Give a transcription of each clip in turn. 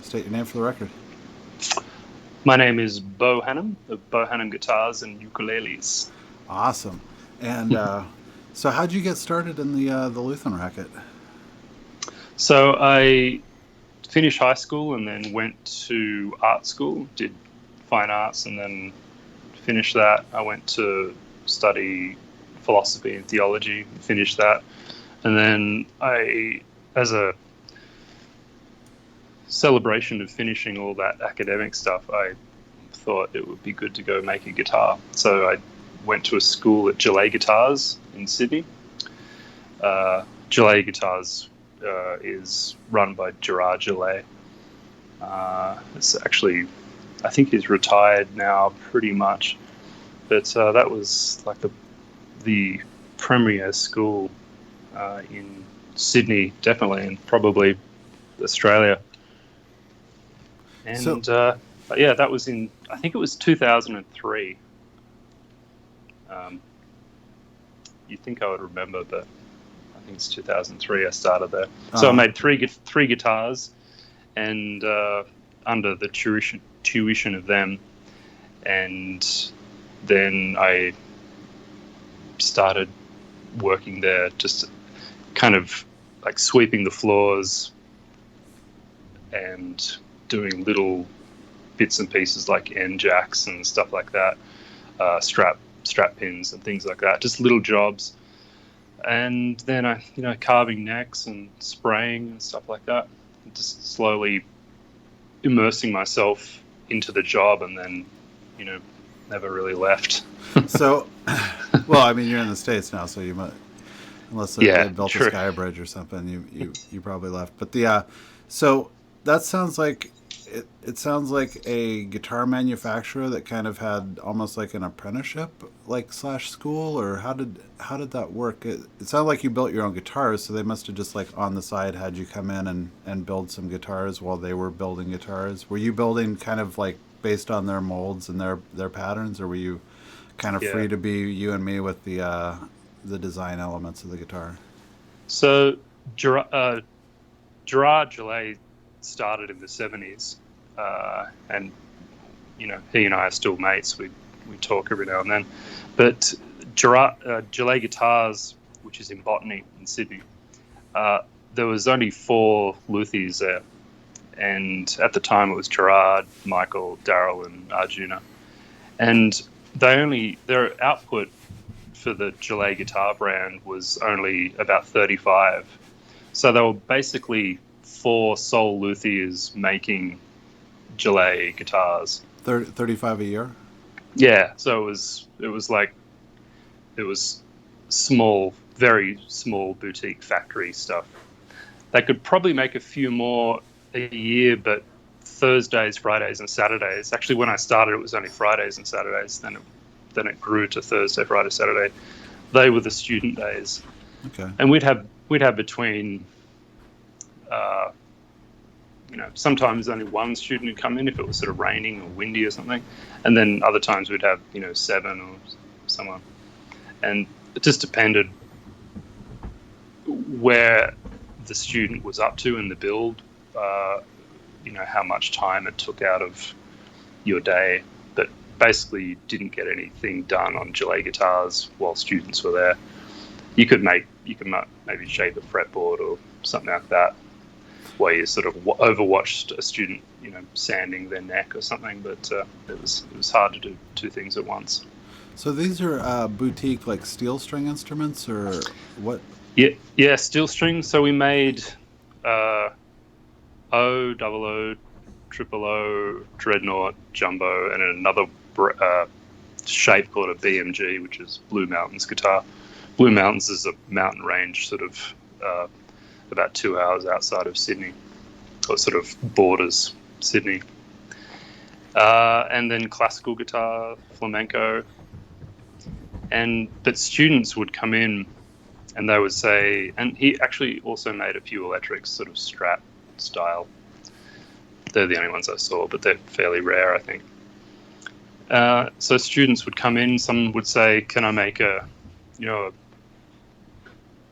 State your name for the record. My name is Beau Hannam of Beau Hannam Guitars and Ukuleles. Awesome. And so, how'd you get started in the Lutheran racket? So I finished high school and then went to art school, did fine arts, and then finished that. I went to study philosophy and theology, finished that. And then as a celebration of finishing all that academic stuff, I thought it would be good to go make a guitar. So I went to a school at Jalay Guitars in Sydney. Jalay Guitars is run by Gerard Jalay. It's actually, I think he's retired now pretty much, but that was like the premier school in Sydney, definitely, and probably Australia. And yeah, that was I think it was 2003. You'd think I would remember, but I think it's 2003 I started there. So I made three guitars, and under the tuition of them, and then I started working there, just kind of like sweeping the floors and doing little bits and pieces like end jacks and stuff like that, strap pins and things like that, just little jobs. And then I, carving necks and spraying and stuff like that, just slowly immersing myself into the job, and then, never really left. So, well, I mean, you're in the States now, so you might, unless they built a sky bridge or something, you probably left. But so that sounds like it sounds like a guitar manufacturer that kind of had almost like an apprenticeship, like slash school, or how did that work? It sounded like you built your own guitars, so they must have just like on the side had you come in and build some guitars while they were building guitars. Were you building kind of like based on their molds and their patterns, or were you kind of free to be you and me with the design elements of the guitar? So Gerard Jalay started in the 70s, and he and I are still mates. We talk every now and then. But Jalay Guitars, which is in Botany in Sydney, there was only 4 luthiers there, and at the time it was Gerard, Michael, Daryl, and Arjuna, and their output for the Jalay guitar brand was only about 35. So they were basically 4 sole luthiers making Jalay guitars. 35 a year? Yeah, so it was small, very small boutique factory stuff. They could probably make a few more a year, but Thursdays, Fridays, and Saturdays. Actually, when I started, it was only Fridays and Saturdays. Then it grew to Thursday, Friday, Saturday. They were the student days. Okay. And we'd have between, sometimes only one student would come in if it was sort of raining or windy or something, and then other times we'd have 7 or someone, and it just depended where the student was up to in the build. How much time it took out of your day, but basically you didn't get anything done on Jalay guitars while students were there. You could maybe shape a fretboard or something like that, where you sort of overwatched a student, sanding their neck or something. But it was hard to do 2 things at once. So these are boutique like steel string instruments, or what? Yeah, steel string. So we made O, double O, triple O, dreadnought, jumbo, and another shape called a BMG, which is Blue Mountains guitar. Blue Mountains is a mountain range sort of about 2 hours outside of Sydney, or sort of borders Sydney. And then classical guitar, flamenco. But students would come in and they would say, and he actually also made a few electrics, sort of Strat style. They're the only ones I saw, but they're fairly rare, I think. So students would come in, some would say, can I make a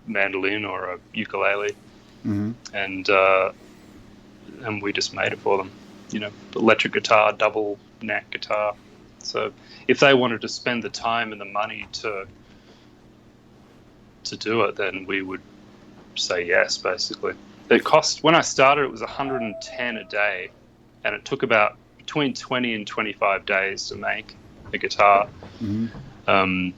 mandolin or a ukulele? Mm-hmm. And and we just made it for them. Electric guitar, double neck guitar. So if they wanted to spend the time and the money to do it, then we would say yes, basically. It cost, when I started, it was $110 a day, and it took about between 20 and 25 days to make a guitar. Mm-hmm.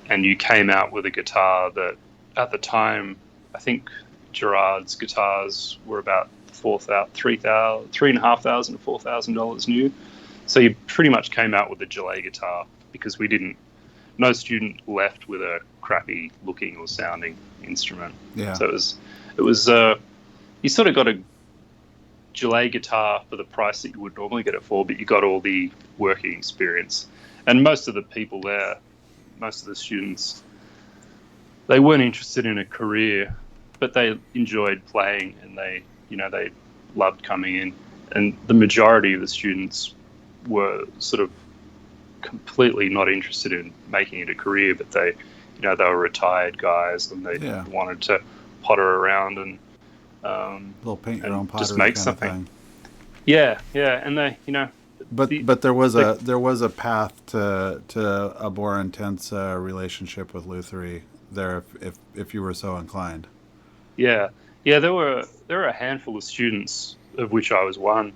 And you came out with a guitar that, at the time, I think Gerard's guitars were about $3,500 to $4,000 new. So you pretty much came out with a Jalay guitar, because no student left with a crappy looking or sounding instrument. Yeah. So it was you sort of got a Jalay guitar for the price that you would normally get it for, but you got all the working experience. And most of the people there, most of the students, they weren't interested in a career, but they enjoyed playing, and they loved coming in. And the majority of the students were sort of completely not interested in making it a career, but they were retired guys, and they wanted to potter around and little paint your own pottery just make kind something. Of thing. Yeah, and they But there was a path to a more intense relationship with Luthiery there, if you were so inclined. Yeah. There were a handful of students, of which I was one,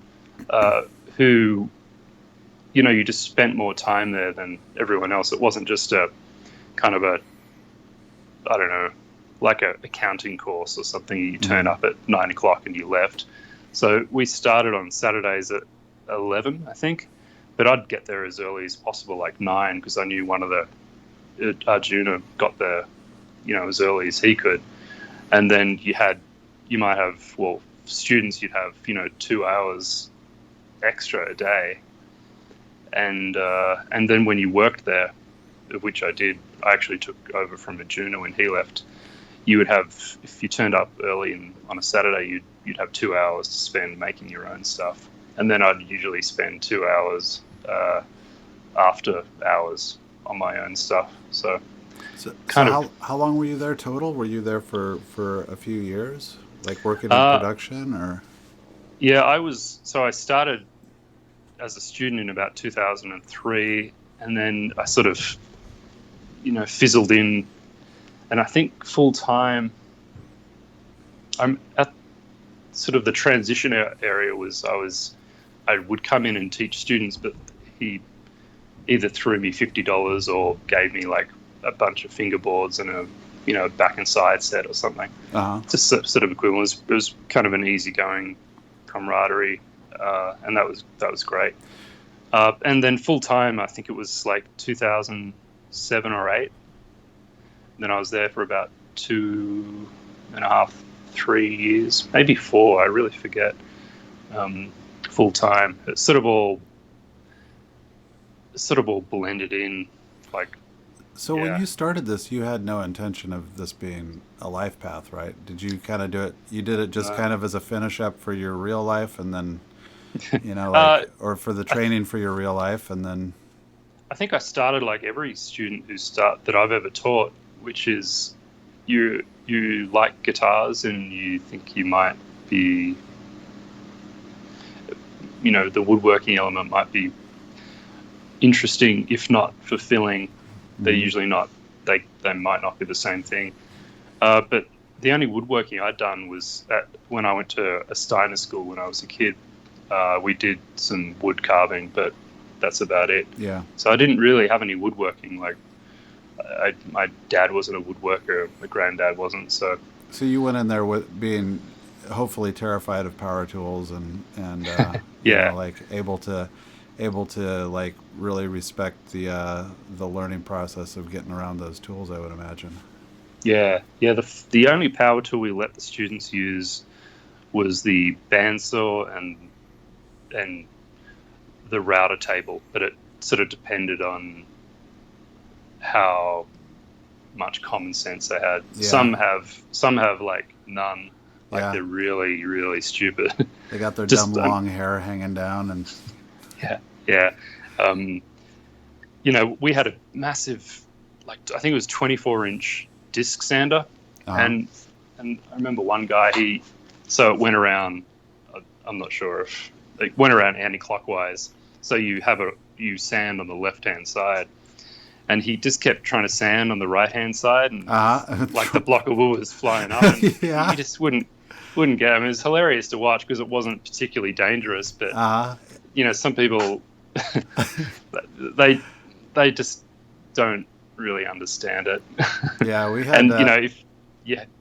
who, you just spent more time there than everyone else. It wasn't just a kind of I don't know, like a accounting course or something. You turn up at 9 o'clock and you left. So we started on Saturdays at 11, I think, but I'd get there as early as possible, like 9, because I knew one of our junior got there, as early as he could. And then you might have, students, you'd have, 2 hours extra a day. And then when you worked there, of which I did, I actually took over from a junior when he left. You would have, if you turned up early on a Saturday, you'd have 2 hours to spend making your own stuff. And then I'd usually spend 2 hours after hours on my own stuff. So how long were you there total? Were you there for a few years, like working in production, or? Yeah, I started as a student in about 2003, and then I sort of, fizzled in, and I think full time. I'm at sort of the transition area. I would come in and teach students, but he either threw me $50 or gave me like a bunch of fingerboards and a back and side set or something. Just sort of equivalent. It was kind of an easygoing camaraderie, and that was great. And then full time, I think it was like 2007 or 8. And then I was there for about 2.5, 3 years, maybe 4. I really forget. Full time. It's sort of all blended in, like. So when you started this, you had no intention of this being a life path, right? Did you kind of do it? You did it just kind of as a finish up for your real life, and then, or for the training for your real life, and then. I think I started like every student that I've ever taught, which is you like guitars and you think you might be, the woodworking element might be interesting, if not fulfilling. They're usually not. They might not be the same thing. But the only woodworking I'd done was when I went to a Steiner school when I was a kid. We did some wood carving, but that's about it. Yeah. So I didn't really have any woodworking. Like, my dad wasn't a woodworker. My granddad wasn't. So you went in there with being hopefully terrified of power tools and like able to like really respect the learning process of getting around those tools, I would imagine. Yeah. The only power tool we let the students use was the bandsaw and the router table, but it sort of depended on how much common sense they had. Yeah. Some have like none. Like they're really, really stupid. They got their dumb long hair hanging down and. Yeah. We had a massive, like, I think it was 24-inch disc sander, and And I remember one guy, so it went around, I'm not sure if, it went around anti-clockwise. So you sand on the left-hand side. And he just kept trying to sand on the right-hand side. And like the block of wood was flying up. And he just wouldn't get it. I mean, it was hilarious to watch because it wasn't particularly dangerous. But, some people, they just don't really understand it. Yeah, we had... And,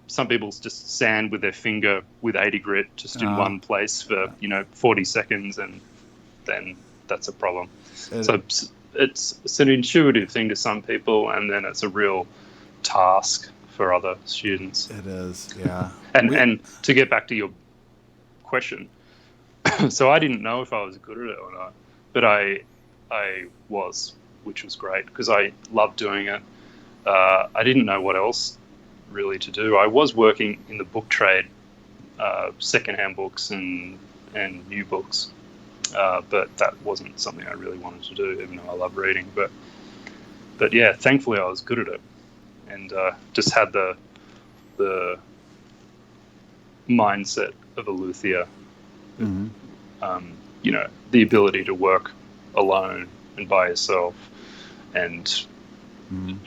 some people just sand with their finger with 80 grit just in one place for 40 seconds, and then that's a problem. So it's an intuitive thing to some people, and then it's a real task for other students. It is, yeah. And to get back to your question, so I didn't know if I was good at it or not, but I was, which was great because I loved doing it. I didn't know what else really to do. I was working in the book trade, secondhand books and new books, but that wasn't something I really wanted to do, even though I love reading. But yeah, thankfully I was good at it, and just had the mindset of a luthier. The ability to work alone and by yourself, and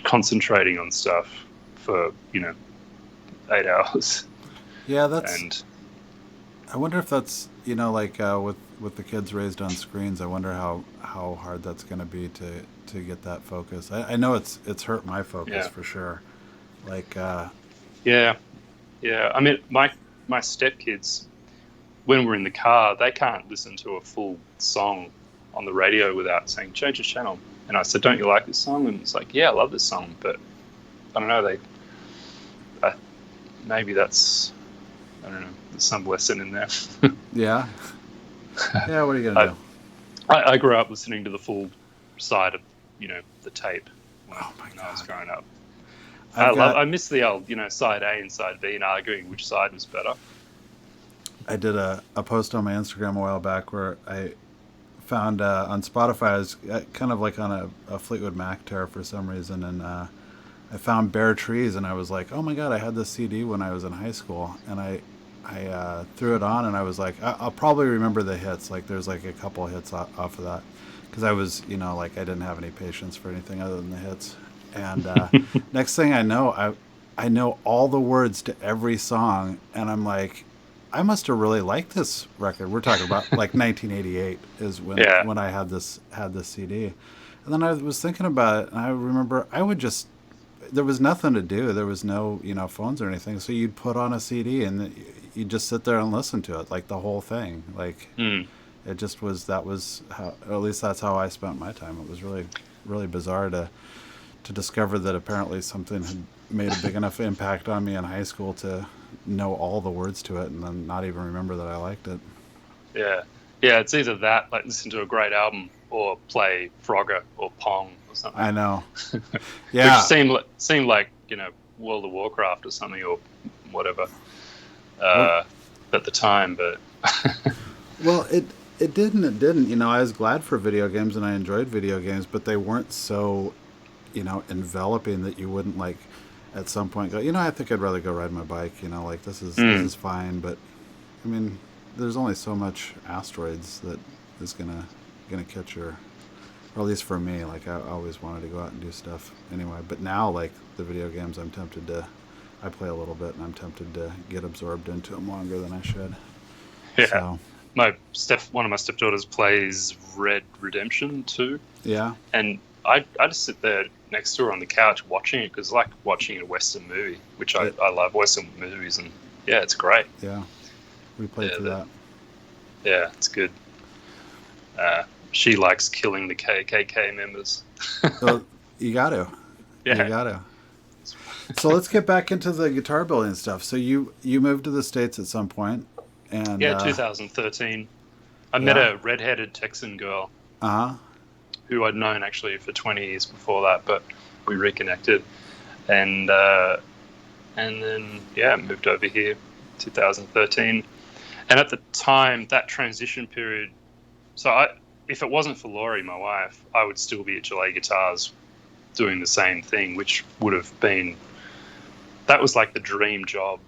concentrating on stuff for 8 hours. Yeah, and I wonder if that's with the kids raised on screens. I wonder how hard that's going to be to get that focus. I know it's hurt my focus for sure. I mean, my stepkids, when we're in the car, they can't listen to a full song on the radio without saying change the channel. And I said, don't you like this song? And it's like, yeah, I love this song, but I don't know, maybe that's, I don't know, there's some lesson in there. Yeah, what are you going to do? I grew up listening to the full side of, the tape when I was growing up. I miss the old, side A and side B and arguing which side was better. I did a post on my Instagram a while back where I found on Spotify, I was kind of like on a Fleetwood Mac tear for some reason, and I found Bare Trees, and I was like, oh my God, I had this CD when I was in high school, and I threw it on, and I was like, I'll probably remember the hits. Like there's like a couple of hits off of that, because I was, I didn't have any patience for anything other than the hits. And next thing I know, I know all the words to every song, and I'm like, I must have really liked this record. We're talking about like 1988 is when I had this CD. And then I was thinking about it, and I remember there was nothing to do. There was no, phones or anything. So you'd put on a CD and you'd just sit there and listen to it, like the whole thing. Like it just was, that was how, or at least that's how I spent my time. It was really, really bizarre to discover that apparently something had made a big enough impact on me in high school to know all the words to it and then not even remember that I liked it. Yeah. Yeah, it's either that, like listen to a great album, or play Frogger or Pong or something. I know. Yeah. Which seemed like, World of Warcraft or something, or whatever at the time, but... Well, it didn't. I was glad for video games and I enjoyed video games, but they weren't so, enveloping that you wouldn't, like, at some point go, I think I'd rather go ride my bike, like this is fine, but, I mean, there's only so much asteroids that is gonna catch your, or at least for me, like I always wanted to go out and do stuff anyway. But now, like the video games, I play a little bit, and I'm tempted to get absorbed into them longer than I should. Yeah. So, one of my stepdaughters plays Red Redemption 2. Yeah. And I just sit there next to her on the couch watching it, because it's like watching a Western movie, which I love Western movies, and yeah, it's great. Yeah. We played through that. Yeah, it's good. She likes killing the KKK members. So you got to. Yeah. You got to. So let's get back into the guitar building stuff. So you moved to the States at some point, and 2013. I met a redheaded Texan girl. Who I'd known actually for 20 years before that, but we reconnected, and then moved over here, 2013. And at the time, that transition period, if it wasn't for Laurie, my wife, I would still be at Jalay Guitars doing the same thing, which would have been, that was like the dream job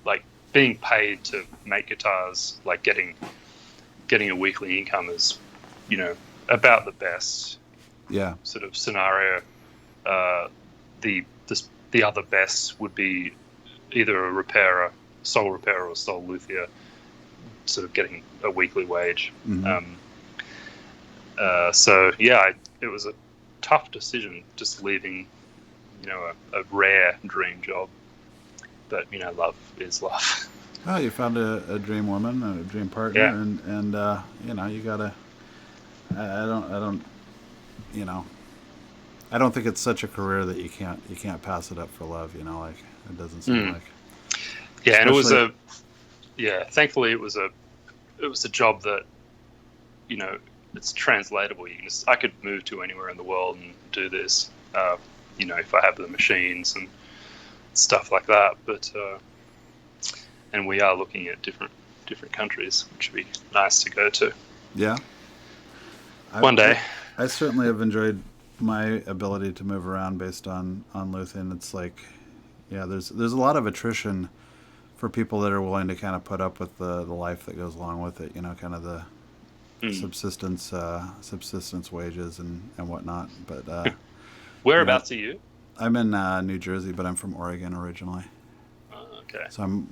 like being paid to make guitars, like getting a weekly income is, about the best sort of scenario. The other best would be either a repairer, sole repairer, or sole luthier, sort of getting a weekly wage. Mm-hmm. It was a tough decision, just leaving, a rare dream job. But love is love. Oh, you found a dream woman, a dream partner, and you gotta. I don't. I don't think it's such a career that you can't pass it up for love. Like it doesn't seem like. Yeah, and it was thankfully it was a job that, it's translatable. I could move to anywhere in the world and do this, if I have the machines and stuff like that. But and we are looking at different countries, which would be nice to go to. Yeah. One day. I certainly have enjoyed my ability to move around based on Luthen. It's like, there's a lot of attrition for people that are willing to kind of put up with the life that goes along with it. Kind of the subsistence wages and whatnot. But whereabouts are you? I'm in New Jersey, but I'm from Oregon originally. Okay. So I'm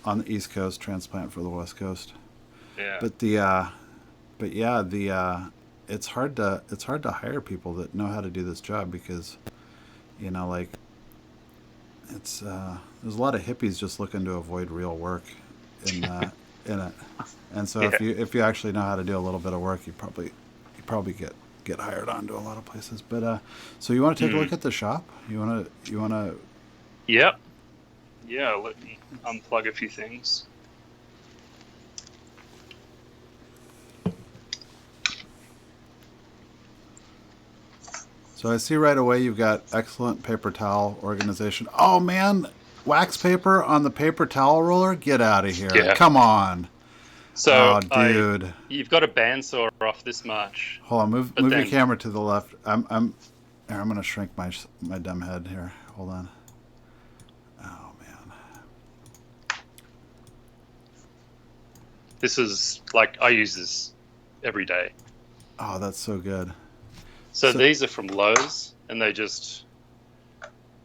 on the East Coast, transplant for the West Coast. Yeah. But it's hard to hire people that know how to do this job because, like it's there's a lot of hippies just looking to avoid real work in it, and so if you actually know how to do a little bit of work, you probably get hired on to a lot of places. But so you want to take a look at the shop? You want to? Yep. Yeah. Let me unplug a few things. So I see right away you've got excellent paper towel organization. Oh man, wax paper on the paper towel roller? Get out of here! Yeah. Come on. So, dude, you've got a bandsaw off this much. Hold on, move your camera to the left. I'm gonna shrink my dumb head here. Hold on. Oh man. This is like I use this every day. Oh, that's so good. So these are from Lowe's, and they just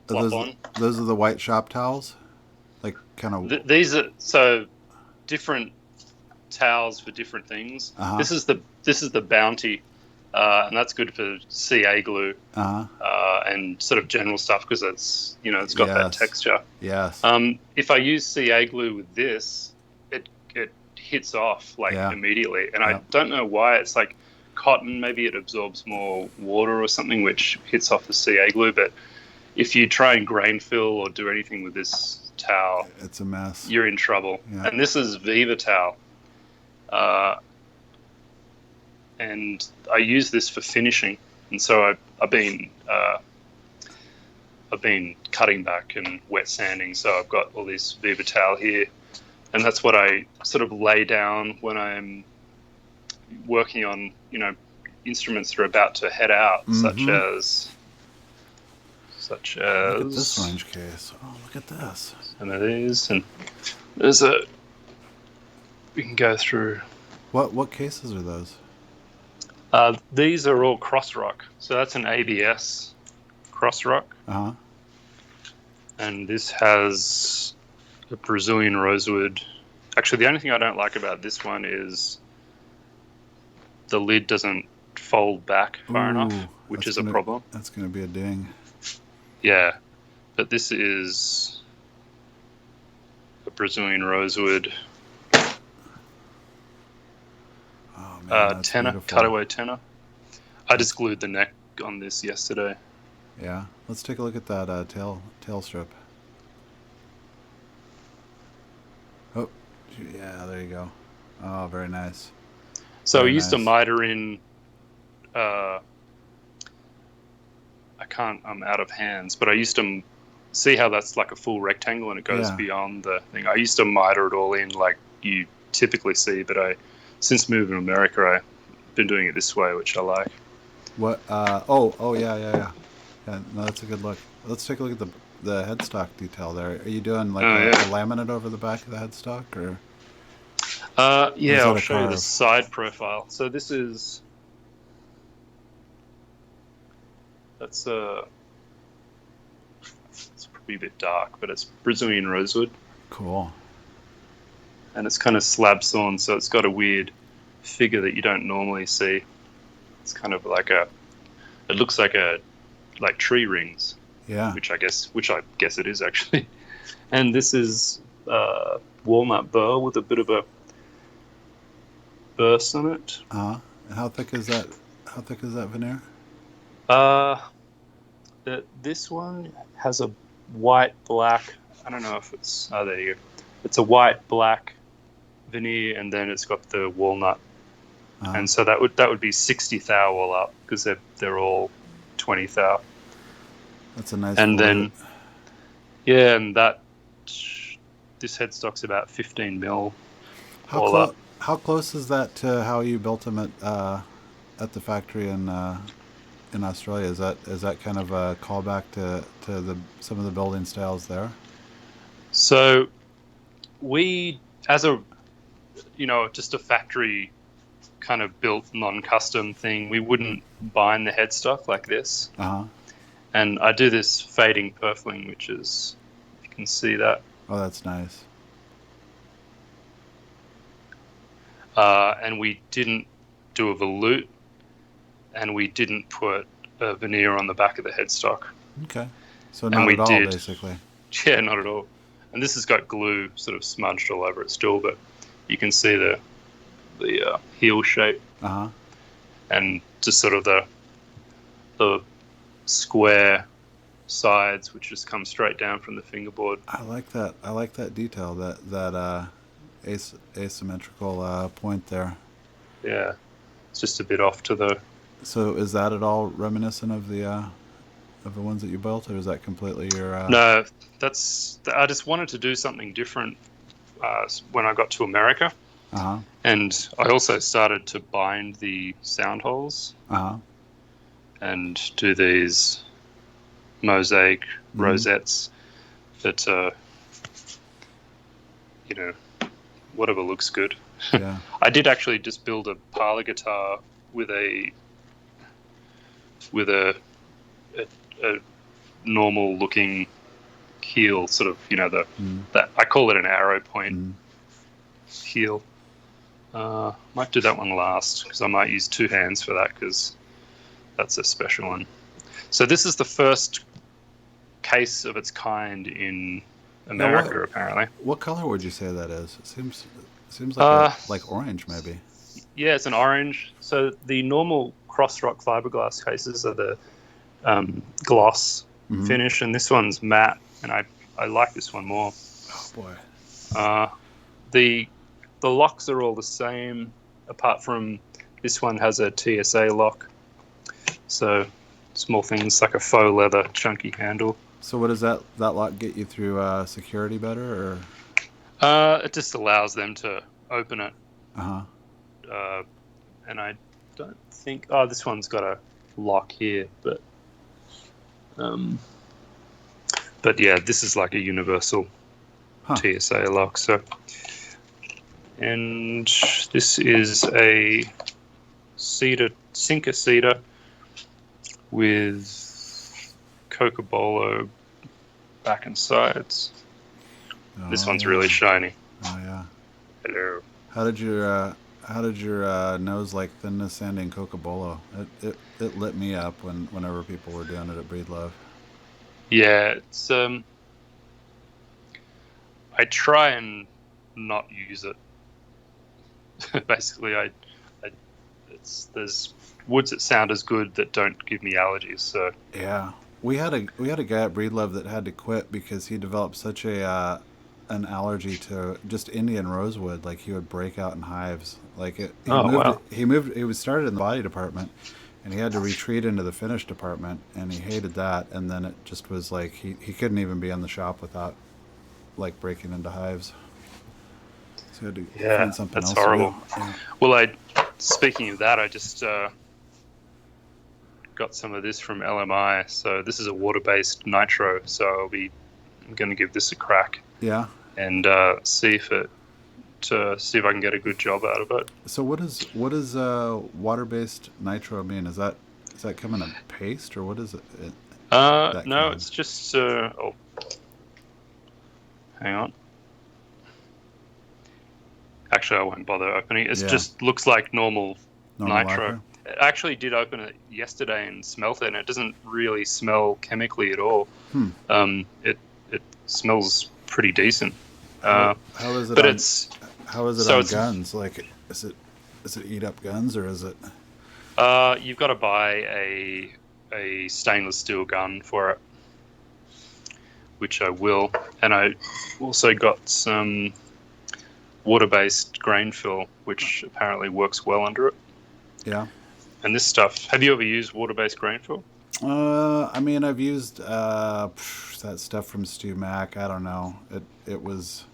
flop on. Those are the white shop towels, like kind of. These are so different towels for different things. Uh-huh. This is the Bounty, and that's good for CA glue and sort of general stuff because it's it's got that texture. Yes. If I use CA glue with this, it hits off immediately, and I don't know why. It's like cotton, maybe it absorbs more water or something, which hits off the CA glue. But if you try and grain fill or do anything with this towel, it's a mess. You're in trouble. Yeah. And this is Viva towel, and I use this for finishing. And so I've been cutting back and wet sanding. So I've got all this Viva towel here, and that's what I sort of lay down when I'm working on, instruments that are about to head out, such as look at this range case. Oh, look at this. Some of these, and we can go through. What cases are those? These are all crossrock. So that's an ABS crossrock. Uh-huh. And this has a Brazilian rosewood. Actually, the only thing I don't like about this one is the lid doesn't fold back far enough, which is a problem. That's going to be a ding. Yeah, but this is a Brazilian rosewood tenor, beautiful. Cutaway tenor. I just glued the neck on this yesterday. Yeah, let's take a look at that tail strip. Oh, yeah, there you go. Oh, very nice. So we used to miter in. I'm out of hands, but I used to see how that's like a full rectangle and it goes beyond the thing. I used to miter it all in like you typically see, but since moving to America, I've been doing it this way, which I like. What? Yeah. No, that's a good look. Let's take a look at the headstock detail there. Are you doing like Oh a yeah. laminate over the back of the headstock, or Yeah, is I'll that a show you the carve? side profile. So that's it's probably a bit dark, but it's Brazilian rosewood, Cool. and it's kind of slab sawn, so it's got a weird figure that you don't normally see. It's kind of like it looks like tree rings, Yeah. which I guess it is actually. And this is walnut burr with a bit of a burst on it. How thick is that? How thick is that veneer? Uh, this one has a white black. I don't know if it's. Oh, there you go. It's a white black veneer, and then it's got the walnut, and so that would be 60 thou all up because they're all 20 thou. That's a nice And volute. then yeah, and this headstock's about 15 mil How all close? up. How close is that to how you built them at the factory in Australia? Is that kind of a callback to some of the building styles there? So we, as a just a factory kind of built non-custom thing, we wouldn't bind the headstock like this. Uh huh. And I do this fading purfling, which is, you can see that. Oh, that's nice. And we didn't do a volute, and we didn't put a veneer on the back of the headstock. Okay. So And not we at all, did, basically. yeah, not at all. And this has got glue sort of smudged all over it still, but you can see the heel shape Uh huh. and just sort of the square sides, which just come straight down from the fingerboard. I like that. I like that detail. That asymmetrical point there. Yeah, it's just a bit off to the. So is that at all reminiscent of the ones that you built, or is that completely your? No, I just wanted to do something different when I got to America, Uh huh. and I also started to bind the sound holes Uh huh. and do these mosaic rosettes that whatever looks good. Yeah. I did actually just build a parlor guitar with a a normal looking heel, sort of that I call it an arrow point heel. Might do that one last because I might use two hands for that because that's a special one. So this is the first case of its kind in America, apparently. What color would you say that is? It seems like orange, maybe. Yeah, it's an orange. So the normal cross-rock fiberglass cases are the gloss finish, and this one's matte, and I like this one more. Oh boy. The locks are all the same, apart from this one has a TSA lock. So small things like a faux leather chunky handle. So what does that lock get you through security better, or? It just allows them to open it. Uh huh. And I don't think. Oh, this one's got a lock here, but yeah, this is like a universal TSA lock. So, and this is a sinker cedar with Cocobolo back and sides. This one's really shiny. Oh yeah. Hello. How did your nose like thinness sanding Cocobolo? It lit me up whenever people were doing it at Breedlove. Yeah, it's I try and not use it. Basically, there's woods that sound as good that don't give me allergies. So yeah, we had a guy at Breedlove that had to quit because he developed such an allergy to just Indian rosewood. Like he would break out in hives. Like he was started in the body department, and he had to retreat into the finish department, and he hated that. And then it just was like he couldn't even be in the shop without like breaking into hives. So he had to find something else. That's horrible. Yeah. Well, speaking of that, I just got some of this from LMI. So this is a water-based nitro. So I'm going to give this a crack. Yeah. And see if I can get a good job out of it. So what does water-based nitro mean? Does that come in a paste, or what is it? No, it's just. Oh, hang on. Actually, I won't bother opening it. It just looks like normal nitro. I actually did open it yesterday and smelt it, and it doesn't really smell chemically at all. It smells pretty decent. How is it? But how is it on guns? Like, does it eat up guns, or is it? You've got to buy a stainless steel gun for it, which I will, and I also got some water-based grain fill, which apparently works well under it. Yeah. And this stuff, have you ever used water-based grain fill? I mean, I've used that stuff from Stu Mac. I don't know. It was.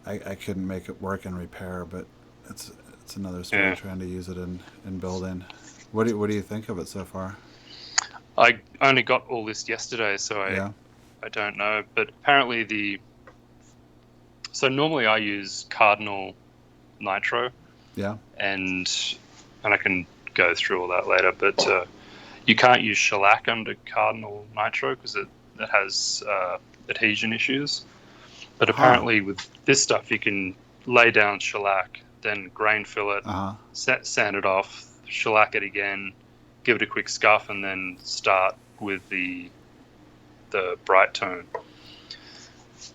I couldn't make it work in repair, but it's another story trying to use it in building. What do you think of it so far? I only got all this yesterday, so I don't know. But apparently so normally I use Cardinal Nitro. Yeah. And I can go through all that later, but you can't use shellac under Cardinal Nitro because it has adhesion issues. But apparently with this stuff, you can lay down shellac, then grain fill it, sand it off, shellac it again, give it a quick scuff, and then start with the bright tone.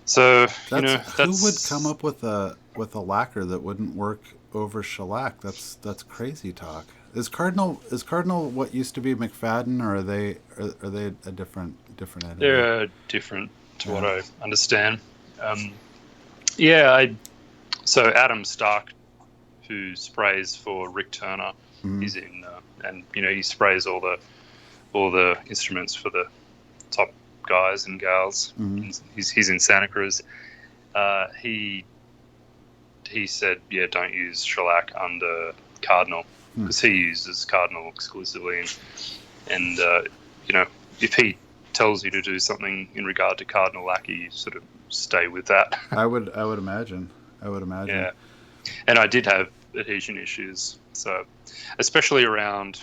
So who would come up with a lacquer that wouldn't work over shellac? That's crazy talk. Is Cardinal what used to be McFadden, or are they a different entity? They're different to what I understand. So Adam Stark, who sprays for Rick Turner, he's in, and he sprays all the instruments for the top guys and gals. He's in Santa Cruz. He said, don't use shellac under Cardinal because he uses Cardinal exclusively, and if he tells you to do something in regard to Cardinal lacquer, you sort of stay with that. I would imagine. Yeah, and I did have adhesion issues, so especially around,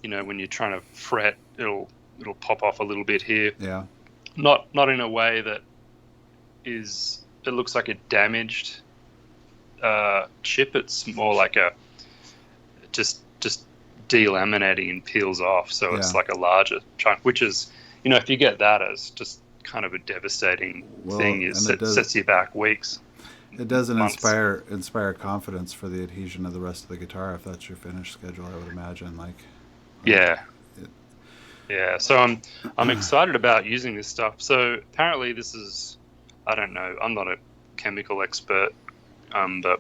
when you're trying to fret, it'll pop off a little bit here. Yeah. Not in a way that it looks like a damaged chip. It's more like a just delaminating and peels off. So it's like a larger chunk, which is, if you get that as just kind of a devastating thing, it sets you back weeks. It doesn't inspire confidence for the adhesion of the rest of the guitar if that's your finish schedule, I would imagine. So I'm excited about using this stuff. So apparently this is, I don't know, I'm not a chemical expert, but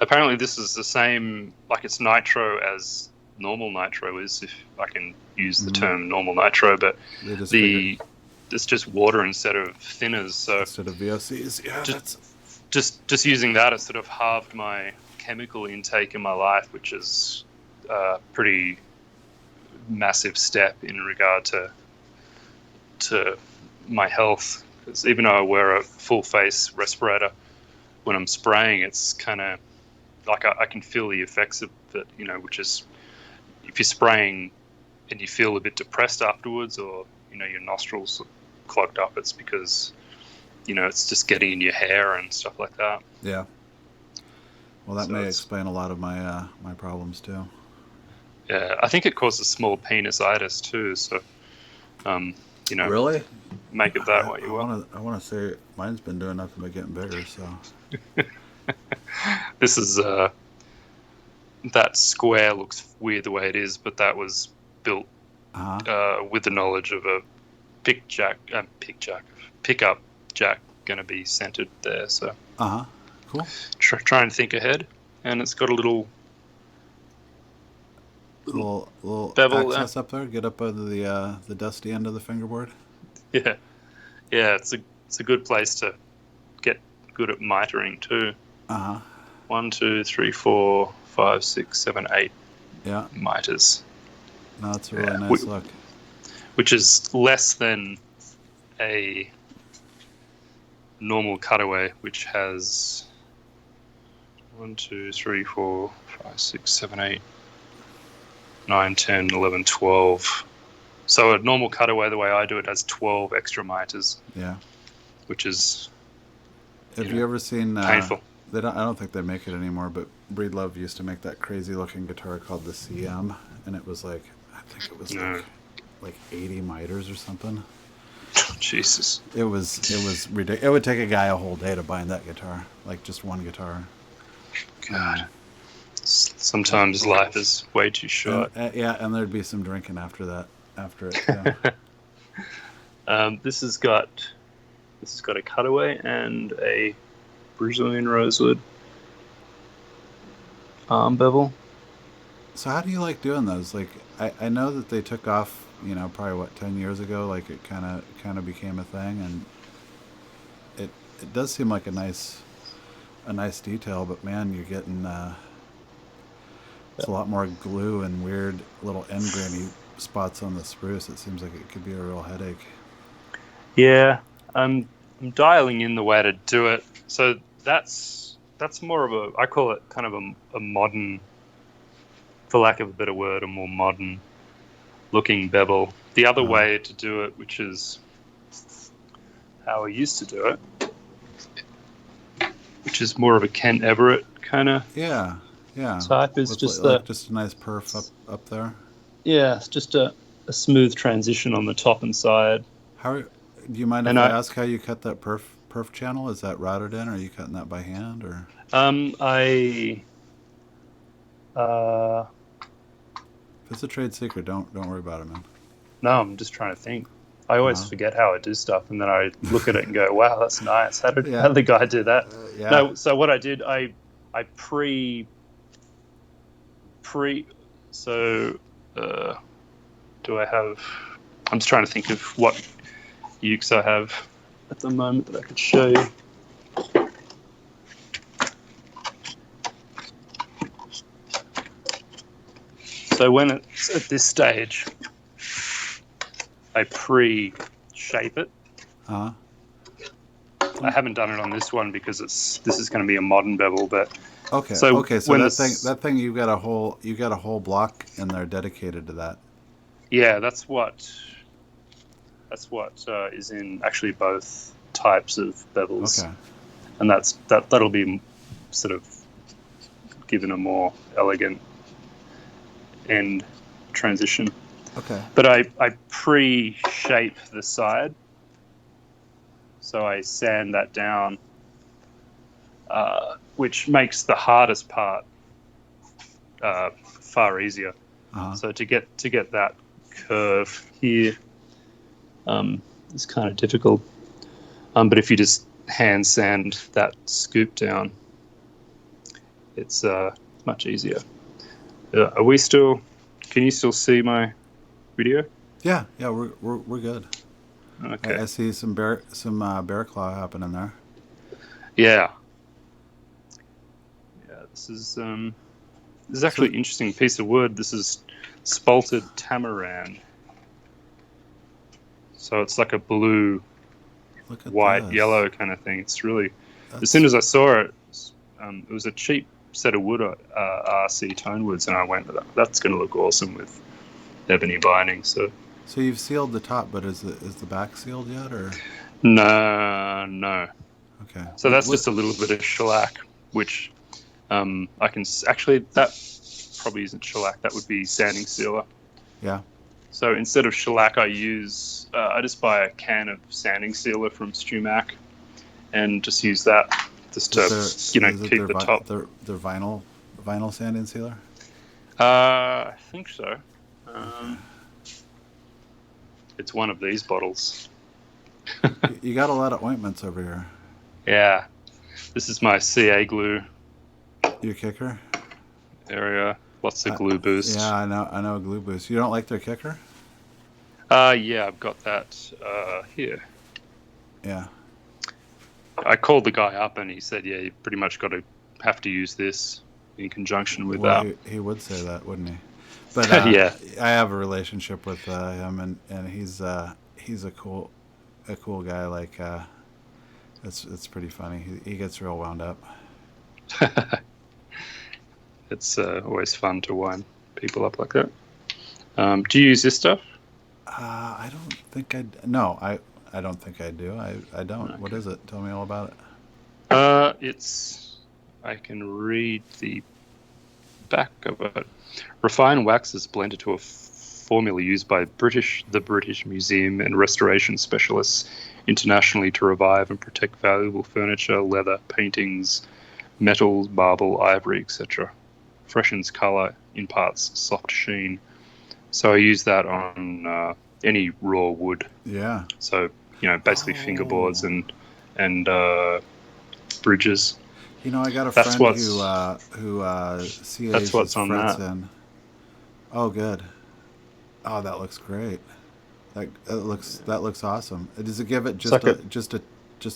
apparently this is the same, like it's nitro as normal nitro is, if I can use the term normal nitro, but it's just water instead of thinners. So instead of VOCs, just using that, it sort of halved my chemical intake in my life, which is a pretty massive step in regard to my health. Because even though I wear a full face respirator, when I'm spraying, it's kind of like I can feel the effects of it, which is if you're spraying and you feel a bit depressed afterwards, or your nostrils are clogged up, it's because it's just getting in your hair and stuff like that. Yeah. Well, that may explain a lot of my my problems too. Yeah, I think it causes small penisitis too. So, really, make it that way you want. I want to say mine's been doing nothing but getting bigger. So, this is that square looks weird the way it is, but that was built with the knowledge of a pickup jack going to be centered there. So, cool. Try and think ahead, and it's got a little bevel access up there. Get up under the dusty end of the fingerboard. Yeah. It's a good place to get good at mitering too. 1, 2, 3, 4, 5, 6, 7, 8. Yeah. Miters. No, it's a really nice look. Which is less than a normal cutaway, which has 1, 2, 3, 4, 5, 6, 7, 8, 9, 10, 11, 12. So a normal cutaway, the way I do it, has 12 extra miters. Yeah. Which is Have you ever seen painful? I don't think they make it anymore, but Breedlove used to make that crazy looking guitar called the CM, and it was like, I think it was like 80 miters or something. Jesus. It was ridiculous. It would take a guy a whole day to bind that guitar, like just one guitar. God. Sometimes life is way too short. And there'd be some drinking after it. Yeah. This has got a cutaway and a Brazilian rosewood arm bevel. So how do you like doing those? Like, I know that they took off, probably 10 years ago. Like it kind of became a thing, and it does seem like a nice detail. But man, you're getting it's a lot more glue and weird little end grainy spots on the spruce. It seems like it could be a real headache. Yeah, I'm dialing in the way to do it. So that's more of I call it kind of a modern, for lack of a better word, a more modern looking bevel. The other way to do it, which is how I used to do it, which is more of a Kent Everett kind of type, is just just a nice perf up there. Yeah, it's just a smooth transition on the top and side. Do you mind if I ask how you cut that perf channel? Is that routed in, or are you cutting that by hand, or? If it's a trade secret, don't worry about it, man. No, I'm just trying to think. I always forget how I do stuff, and then I look at it and go, "Wow, that's nice. How did the guy do that?" No, so what I did, I pre. So, do I have? I'm just trying to think of what ukes I have at the moment that I could show you. So when it's at this stage, I pre-shape it. Uh-huh. I haven't done it on this one because this is going to be a modern bevel, but okay. So that thing you've got a whole block in there dedicated to that. Yeah, that's what is in actually both types of bevels. Okay. And that'll be sort of given a more elegant end transition. Okay. But I pre-shape the side, so I sand that down, which makes the hardest part far easier. Uh-huh. So to get that curve here is kind of difficult. But if you just hand sand that scoop down, it's much easier. Are we still? Can you still see my video? Yeah, we're good. Okay. I see some bear claw happening there. Yeah. This is actually an interesting piece of wood. This is spalted tamarind. So it's like a blue, white, yellow kind of thing. It's really. As soon as I saw it, it was a cheap set of wood, RC tone woods, and I went, that's going to look awesome with ebony binding. So you've sealed the top, but is the back sealed yet, or? No. Okay. So that's just a little bit of shellac, which I can actually, that probably isn't shellac. That would be sanding sealer. Yeah. So instead of shellac, I just buy a can of sanding sealer from StewMac, and just use that just to keep the top. Their vinyl sanding sealer. I think so. It's one of these bottles. You got a lot of ointments over here. Yeah, this is my CA glue. Your kicker area. Lots of glue boost. Yeah, I know a glue boost. You don't like their kicker? Yeah, I've got that here. Yeah. I called the guy up and he said, yeah, you pretty much have to use this in conjunction with that. He would say that, wouldn't he? But Yeah. I have a relationship with him, and he's a cool guy. Like it's pretty funny. He gets real wound up. It's always fun to wind people up like that. Do you use this stuff? I don't think no, I don't think I do. I don't. Okay. What is it? Tell me all about it. I can read the back of it. Refined wax is blended to a formula used by the British Museum and restoration specialists internationally to revive and protect valuable furniture, leather, paintings, metals, marble, ivory, etc. Freshens color, imparts soft sheen. So I use that on any raw wood. Yeah. So basically fingerboards and bridges. I got a That's friend what's who that's CAs his what's on frets that. in. Oh, good. Oh, that looks great. That looks awesome. Does it give it It's like just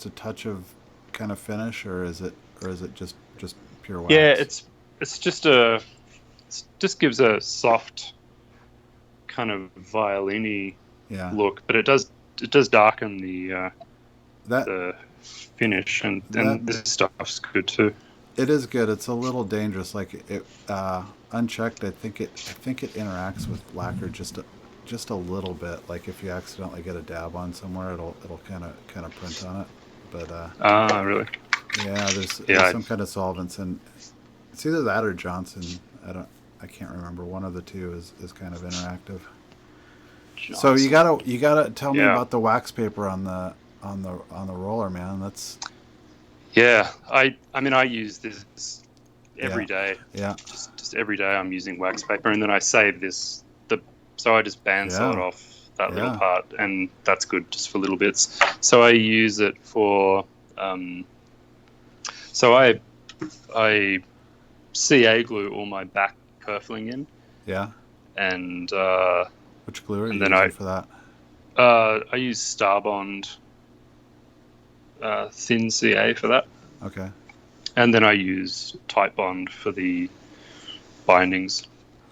a touch of kind of finish, or is it just pure yeah. wax? It's just gives a soft kind of violin-y Yeah. look, but it does darken the That the finish, and that this stuff's good too. it is good. It's a little dangerous. Like it unchecked, I think it interacts with lacquer just a little bit. Like if you accidentally get a dab on somewhere, it'll kind of print on it. But Really? yeah, there's Yeah. some kind of solvents, and it's either that or Johnson. I can't remember. One of the two is kind of interactive. So Johnson. you gotta tell me Yeah. about the wax paper on the roller, man. That's Yeah. I mean, I use this every day. Yeah. Just every day I'm using wax paper, and then I save so I just bandsaw it Yeah. off that little Yeah. part, and that's good just for little bits. So I use it for so I CA glue all my back purfling in, Yeah. and Which glue are you then using for that? I use Starbond thin CA for that. Okay. And then I use Type Bond for the bindings.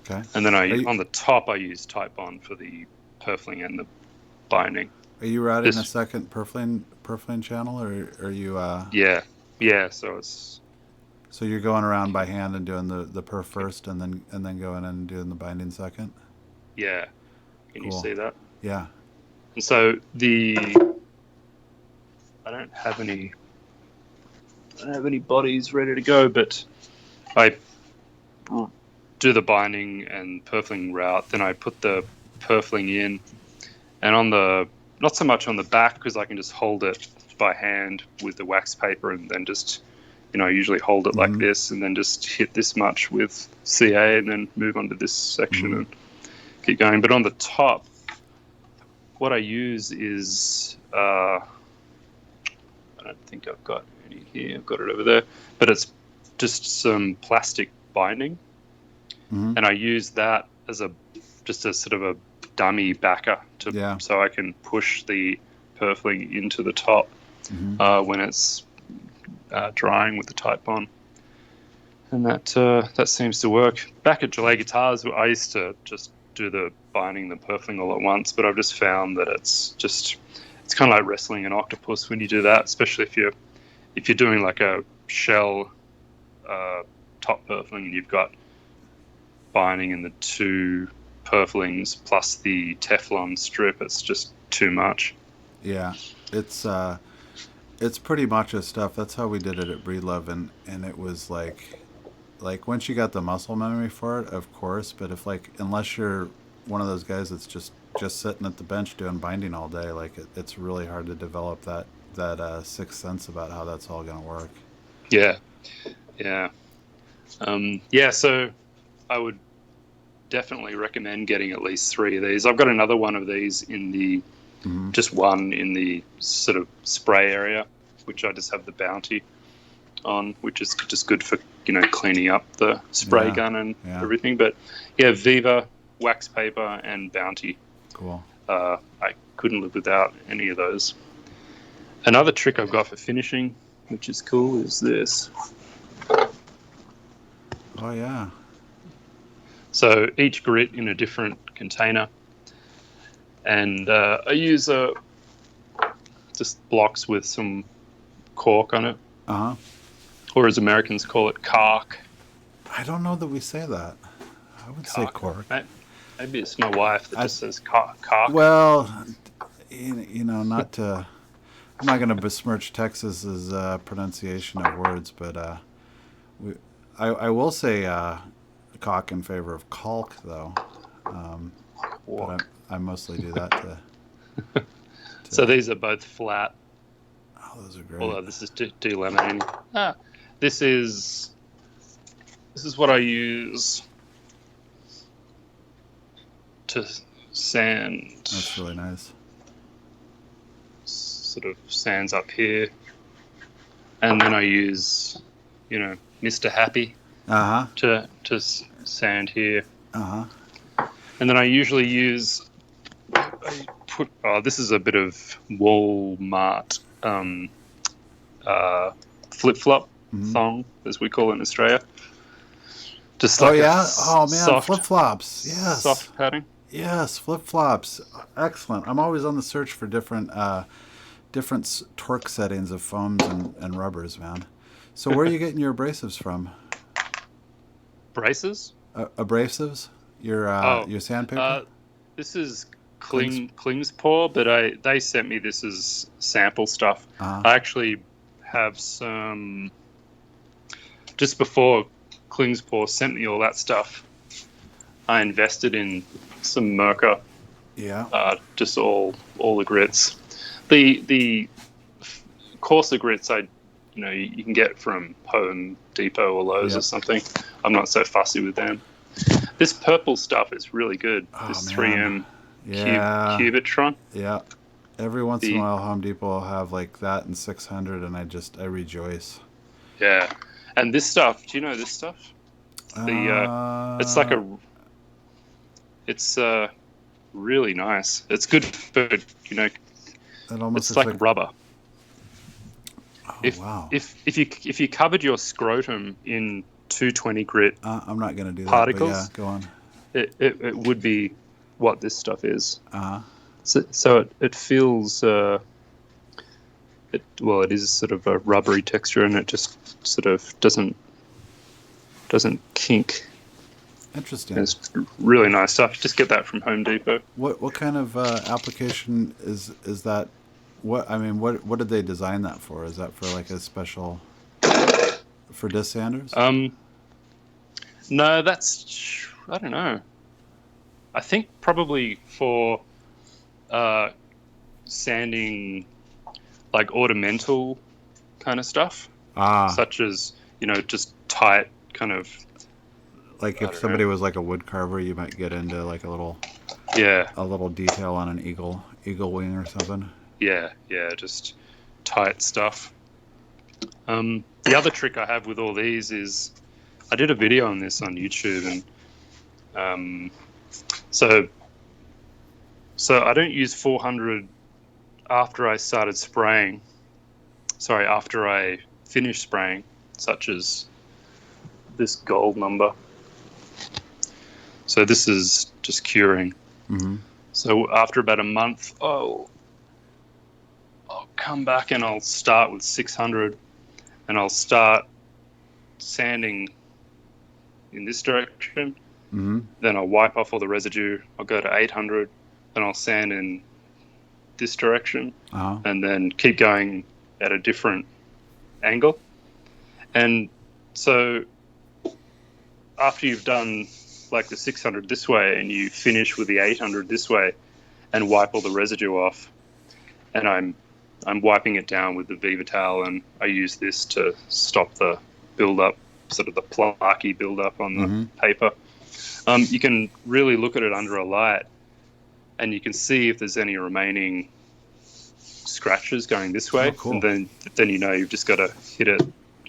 Okay. And then on the top I use Type Bond for the purfling and the binding. Are you routing a second purfling channel, or are you? Yeah. So you're going around by hand and doing the perf first, and then going in and doing the binding second. Yeah. Can you see that? Yeah. And so I don't have any bodies ready to go, but I do the binding and purfling route. Then I put the purfling in, and not so much on the back, because I can just hold it by hand with the wax paper, and then just usually hold it like this, and then just hit this much with CA, and then move on to this section and keep going. But on the top, what I use is I don't think I've got any here. I've got it over there, but it's just some plastic binding, and I use that as just a sort of a dummy backer so I can push the purfling into the top when it's drying with the Type Bond, and that seems to work. Back at Jalay Guitars, I used to just do the binding, the purfling all at once, but I've just found that it's kind of like wrestling an octopus when you do that, especially if you're doing like a shell top purfling and you've got binding and the two purflings plus the Teflon strip. It's just too much. Yeah, it's pretty macho stuff. That's how we did it at Breedlove, and it was like once you got the muscle memory for it, of course. But unless you're one of those guys that's just sitting at the bench doing binding all day, it's really hard to develop that sixth sense about how that's all going to work. Yeah. So I would definitely recommend getting at least 3 of these. I've got another one of these in the just one in the sort of spray area, which I just have the Bounty on, which is just good for cleaning up the spray gun and everything. But yeah, Viva, wax paper, and Bounty. Cool. I couldn't live without any of those. Another trick I've got for finishing, which is cool, is this. Oh yeah. So each grit in a different container, and I use just blocks with some cork on it, or as Americans call it, caulk. I don't know that we say that. I would say cork. Maybe it's my wife that just says caulk. Well, not to. I'm not going to besmirch Texas's pronunciation of words, but I will say caulk in favor of caulk, though. But I mostly do that to. So these are both flat. Oh, those are great. Although this is delaminating. This is what I use to sand. That's really nice. Sort of sands up here, and then I use, Mr. Happy to sand here. And then I usually use. This is a bit of Walmart flip flop thong, as we call it in Australia. Just like flip flops. Yes, soft padding. Yes, flip flops. Excellent. I'm always on the search for different torque settings of foams and rubbers, man. So where are you getting your abrasives from? Braces? Abrasives? Your sandpaper? This is Klingspor, but they sent me this as sample stuff. I actually have some. Just before Klingspor sent me all that stuff, I invested in some Merca. Yeah. Just all the grits. The coarser grits you can get from Home Depot or Lowe's or something. I'm not so fussy with them. This purple stuff is really good. This 3M Cubitron. Yeah. Every once in a while, Home Depot will have like that and 600, and I rejoice. Yeah. And this stuff, do you know this stuff? It's like it's really nice. It's good for, it's like rubber. Oh, wow. If you covered your scrotum in 220 grit I'm not going to do particles, that, but yeah, go on. It would be what this stuff is. So it feels it is sort of a rubbery texture, and it just sort of doesn't kink. Interesting. It's really nice stuff. Just get that from Home Depot. What kind of application is that? What did they design that for? Is that for like a special for disc sanders? No, that's, I don't know. I think probably for sanding like ornamental kind of stuff, such as just tight kind of. Like if somebody was like a wood carver, you might get into like a little detail on an eagle wing or something. Yeah, just tight stuff. The other trick I have with all these is I did a video on this on YouTube, and so I don't use 400 after I started spraying. Sorry, after I finished spraying, such as this gold number. So this is just curing. Mm-hmm. So after about a month, I'll come back and I'll start with 600, and I'll start sanding in this direction. Mm-hmm. Then I'll wipe off all the residue. I'll go to 800, then I'll sand in this direction, and then keep going at a different angle. And so after you've done like the 600 this way, and you finish with the 800 this way, and wipe all the residue off, and I'm wiping it down with the Vivatal, and I use this to stop the build-up, sort of the plaquey build-up on the paper. You can really look at it under a light, and you can see if there's any remaining scratches going this way. Cool. And then you've just got to hit it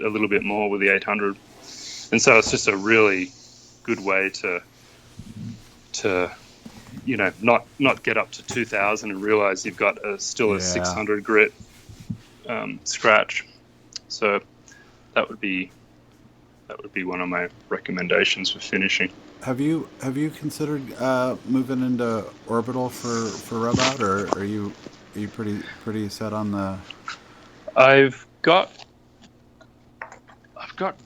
a little bit more with the 800. And so it's just a really good way to not get up to 2000 and realize you've got still a 600 grit scratch. So that would be one of my recommendations for finishing. Have you considered moving into orbital for rub out, or are you pretty set on the? I've got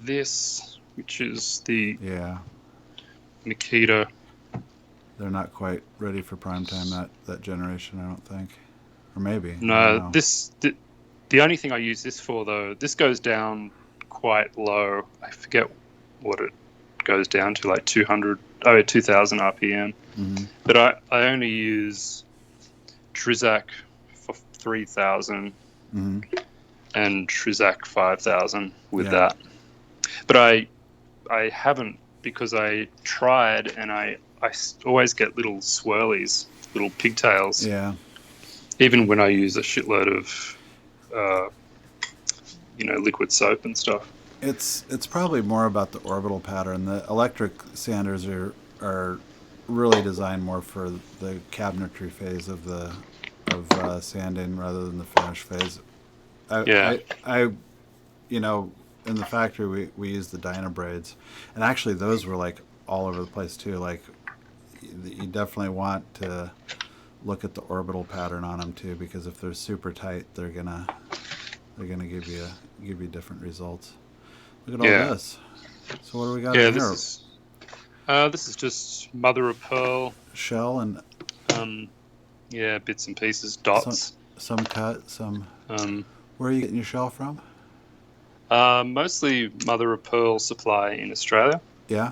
this, which is the Yeah, Makita. they're not quite ready for prime time, that generation, I don't think, or maybe, I don't No, know. the only thing I use this for, though, this goes down quite low. I forget what it goes down to, like 2000 RPM. Mm-hmm. But I only use Trizac for 3000 Mm-hmm. and Trizac 5000 with Yeah. that. But I haven't, because I tried and I always get little swirlies, little pigtails, Yeah. even when I use a shitload of liquid soap and stuff. It's probably more about the orbital pattern. The electric sanders are really designed more for the cabinetry phase of sanding rather than the finish phase. I, Yeah, I, I you know, in the factory we use the Dyna braids, and actually those were like all over the place too. Like you definitely want to look at the orbital pattern on them too, because if they're super tight, they're gonna give you different results. Look at all yeah, this. So what do we got in yeah. here? This is just mother of pearl. Shell and Um, yeah, bits and pieces, some dots. some cut, some. Um, Where are you getting your shell from? Mostly mother of pearl supply in Australia, Yeah.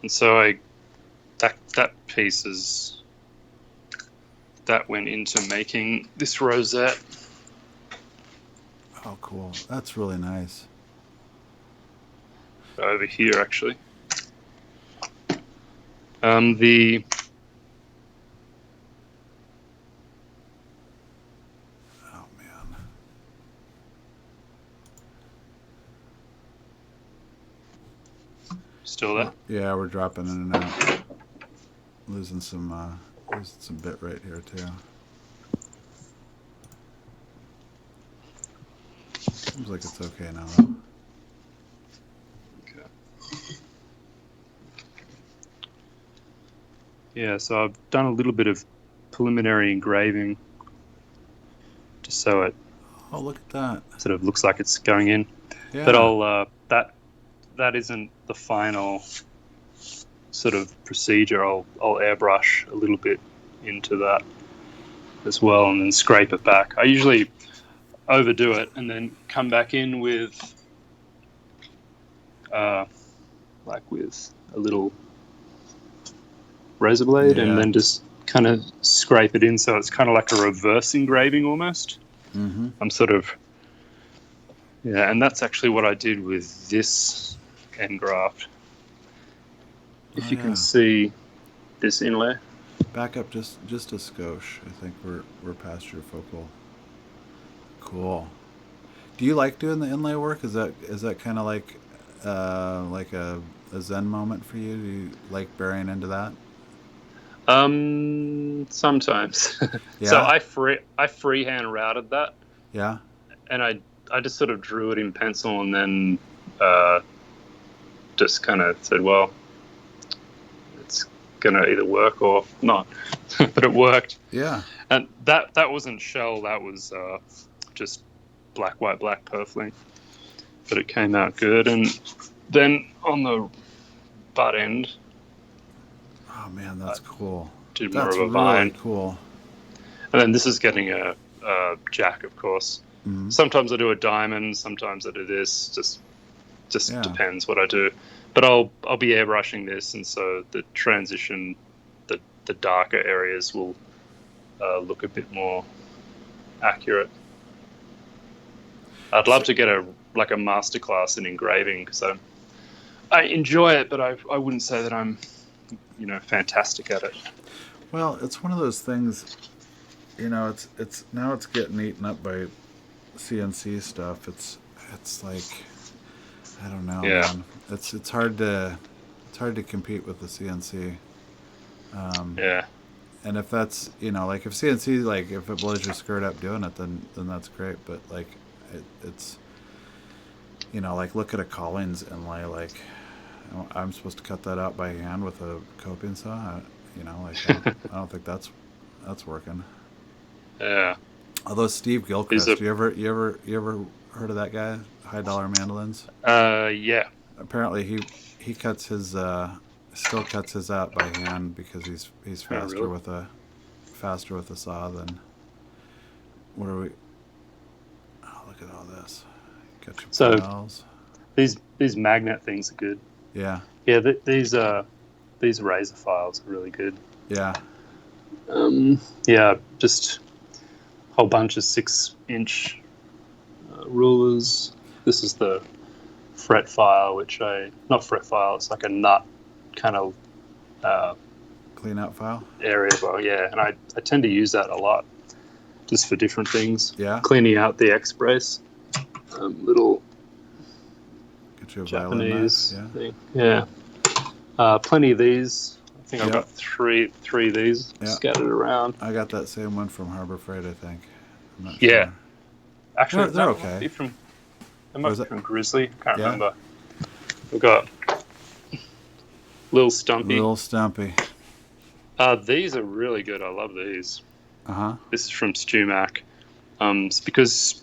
and so that piece is that went into making this rosette Oh, cool. That's really nice. over here, actually. The Oh man. still there. Yeah, we're dropping in and out. Losing some bit right here too. Seems like it's okay now though. Okay. Yeah, so I've done a little bit of preliminary engraving just so it Oh, look at that. sort of looks like it's going in. But Yeah. that isn't the final sort of procedure. I'll airbrush a little bit into that as well, and then scrape it back. I usually overdo it and then come back in with with a little razor blade, and Yeah. then just kind of scrape it in, so it's kind of like a reverse engraving almost. Mm-hmm. I'm sort of and that's actually what I did with this end graft. Oh If you can yeah. see this inlay. Back up just a skosh. I think we're past your focal. Cool. Do you like doing the inlay work? Is that kind of like a zen moment for you? Do you like burying into that? Sometimes. So Yeah. I freehand routed that, Yeah. and I just sort of drew it in pencil, and then uh, just kind of said, well, it's gonna either work or not. But it worked, Yeah. and that wasn't shell. That was just black, white, black purfling. But it came out good, and then on the butt end, Oh man, I that's cool. did more That's of a really vine. cool. And then this is getting a jack, of course. Mm-hmm. Sometimes I do a diamond, sometimes I do this. Just Yeah. depends what I do. But I'll be airbrushing this, and so the transition, the darker areas will look a bit more accurate. I'd love to get a masterclass in engraving, because I enjoy it, but I wouldn't say that I'm fantastic at it. Well, it's one of those things. It's now it's getting eaten up by CNC stuff. It's like I don't know, Yeah, man. It's hard to compete with the CNC. Um, yeah, and if that's like if CNC like if it blows your skirt up doing it, then that's great. But like it's like look at a Collins inlay. Like I'm supposed to cut that out by hand with a coping saw. I don't think that's working. Yeah. Although Steve Gilchrist, you ever heard of that guy? High Dollar Mandolins. Yeah. Apparently he cuts his still cuts his out by hand because he's Oh, really? faster with a saw than what are we? Oh, look at all this. Got your So files. these magnet things are good. Yeah. Yeah. These razor files are really good. Yeah. Yeah. Just a whole bunch of 6-inch rulers. This is the fret file, not fret file. It's like a nut kind of Clean out file. area. Well, yeah, and I tend to use that a lot, just for different things. Yeah. Cleaning out the X brace. Little Get you a Japanese violin knife. thing. Yeah. Plenty of these. I think I've got three of these scattered around. I got that same one from Harbor Freight, I think. I'm not Yeah. sure. Actually, they're okay. They might be from Grizzly. I can't remember. We've got Lil Stumpy. Lil Stumpy. These are really good. I love these. Uh-huh. This is from StewMac. It's because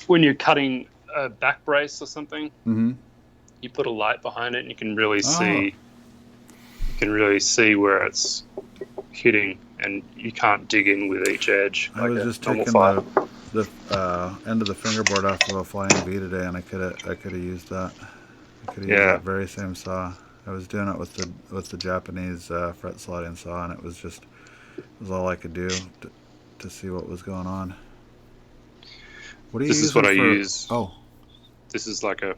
when you're cutting a back brace or something, you put a light behind it and you can really see where it's hitting, and you can't dig in with each edge. I was just taking the end of the fingerboard off of a Flying V today, and I could have used that. I could have used that very same saw. I was doing it with the Japanese fret slotting saw, and it was all I could do to see what was going on. What do you use? This is what I use. Oh, this is like a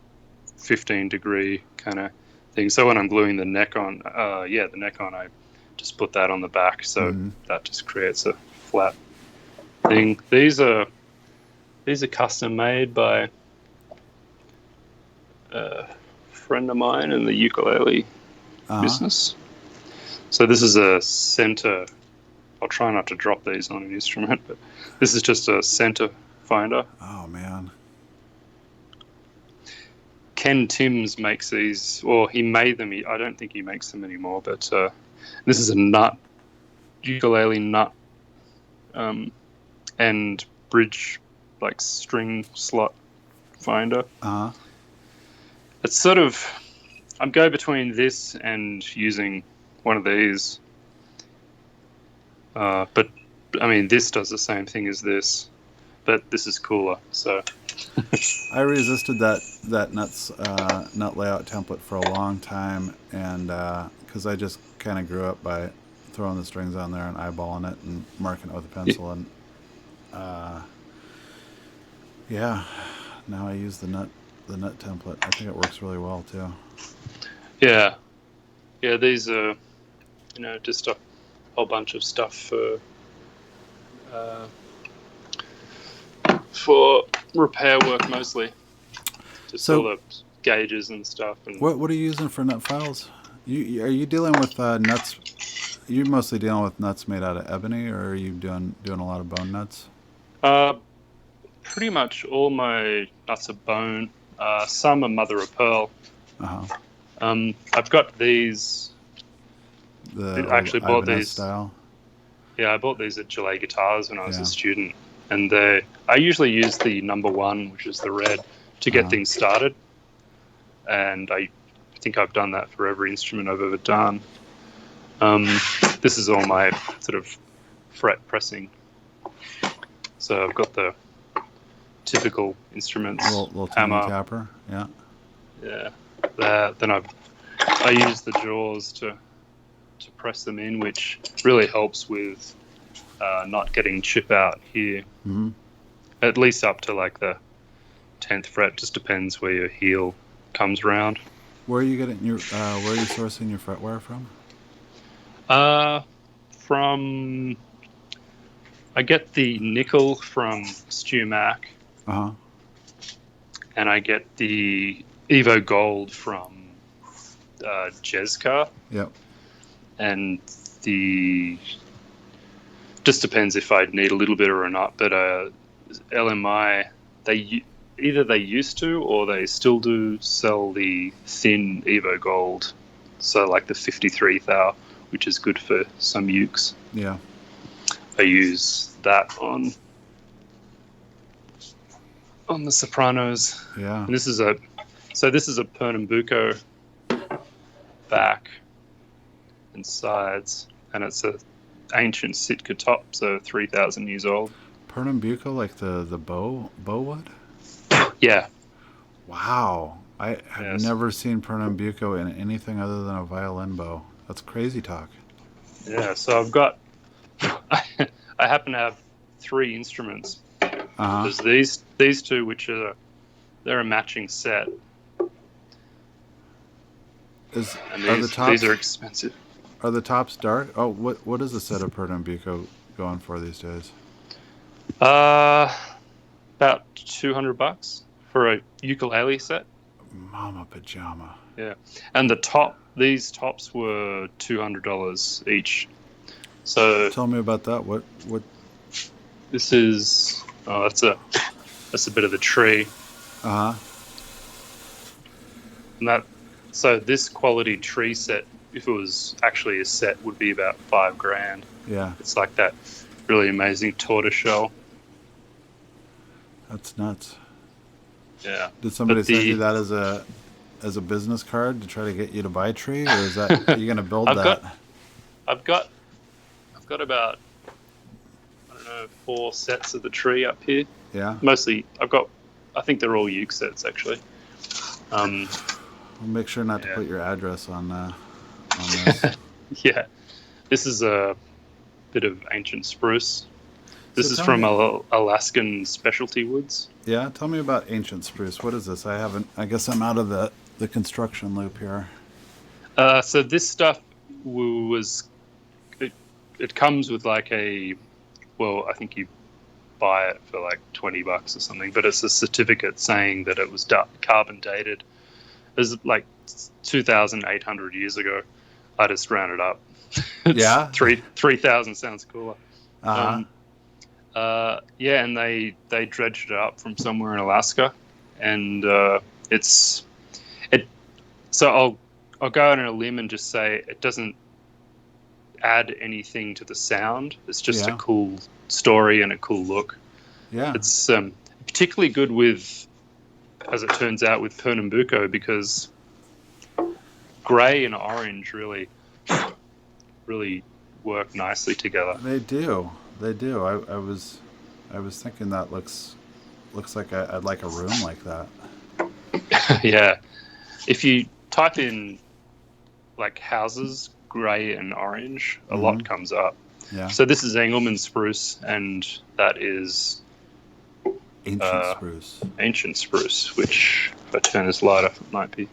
15-degree kind of thing. So when I'm gluing the neck on, I just put that on the back, so that just creates a flat thing. These are custom made by a friend of mine in the ukulele business. So this is a center. I'll try not to drop these on an instrument, but this is just a center finder. Oh man. Ken Timms makes these, or he made them. I don't think he makes them anymore, but this is a ukulele nut, and bridge, like string slot finder. It's sort of, I'm go between this and using one of these. But I mean, this does the same thing as this, but this is cooler. So I resisted that nut layout template for a long time, and because I just kind of grew up by throwing the strings on there and eyeballing it and marking it with a pencil, and now I use the nut template. I think it works really well too. Yeah, these are just a whole bunch of stuff for repair work mostly. Just all the gauges and stuff. And what are you using for nut files? Are you dealing with nuts? You're mostly dealing with nuts made out of ebony, or are you doing a lot of bone nuts? Pretty much all my nuts are bone. Some are mother of pearl. I've got these. I actually bought these. Style. Yeah, I bought these at Jalay Guitars when I was a student, and I usually use the number 1, which is the red, to get things started. And I think I've done that for every instrument I've ever done. This is all my sort of fret pressing. So I've got the typical instruments, little hammer, tapper, Then I use the jaws to press them in, which really helps with not getting chip out here. At least up to like the 10th fret. Just depends where your heel comes around. Where are you getting where are you sourcing your fretware from? I get the nickel from StewMac. And I get the Evo Gold from Jezcar. Yep. And just depends if I need a little bit or not. But LMI, either they used to or they still do sell the thin Evo Gold, so like the 53 thou, which is good for some ukes. Yeah. I use that on the Sopranos. Yeah. And this is a Pernambuco back and sides, and it's a ancient Sitka top, so 3,000 years old. Pernambuco, like the bow wood? Yeah. Wow. I have never seen Pernambuco in anything other than a violin bow. That's crazy talk. Yeah, so I've got I happen to have 3 instruments. There's these two, which they're a matching set. These are expensive. Are the tops dark? Oh, what is a set of Pernambuco going for these days? About $200 for a ukulele set. Mama pajama. Yeah, and these tops were $200 each. So tell me about that. What? This is that's a bit of a tree. And so this quality tree set, if it was actually a set, would be about $5,000. Yeah, it's like that really amazing tortoiseshell. That's nuts. Yeah. Did somebody send you that as a business card to try to get you to buy a tree, or is that are you going to build that? I've got about, I don't know, 4 sets of the tree up here. Yeah. Mostly, I think they're all uke sets actually. I'll make sure not to put your address on this. Yeah. This is a bit of ancient spruce. This is from Alaskan specialty woods. Yeah, tell me about ancient spruce. What is this? I guess I'm out of the construction loop here. So this stuff it comes with like I think you buy it for like $20 or something, but it's a certificate saying that it was carbon dated. It was like 2,800 years ago. I just rounded up. Yeah. 3,000 sounds cooler. And they dredged it up from somewhere in Alaska, and So I'll go out on a limb and just say it doesn't add anything to the sound. It's just a cool story and a cool look. Yeah, it's particularly good with, as it turns out, with Pernambuco, because grey and orange really work nicely together. They do. I was thinking that looks like I'd like a room like that. Yeah, if you type in like houses, grey and orange, a lot comes up. Yeah. So this is Engelmann spruce, and that is ancient spruce, which if I turn this light off, it might be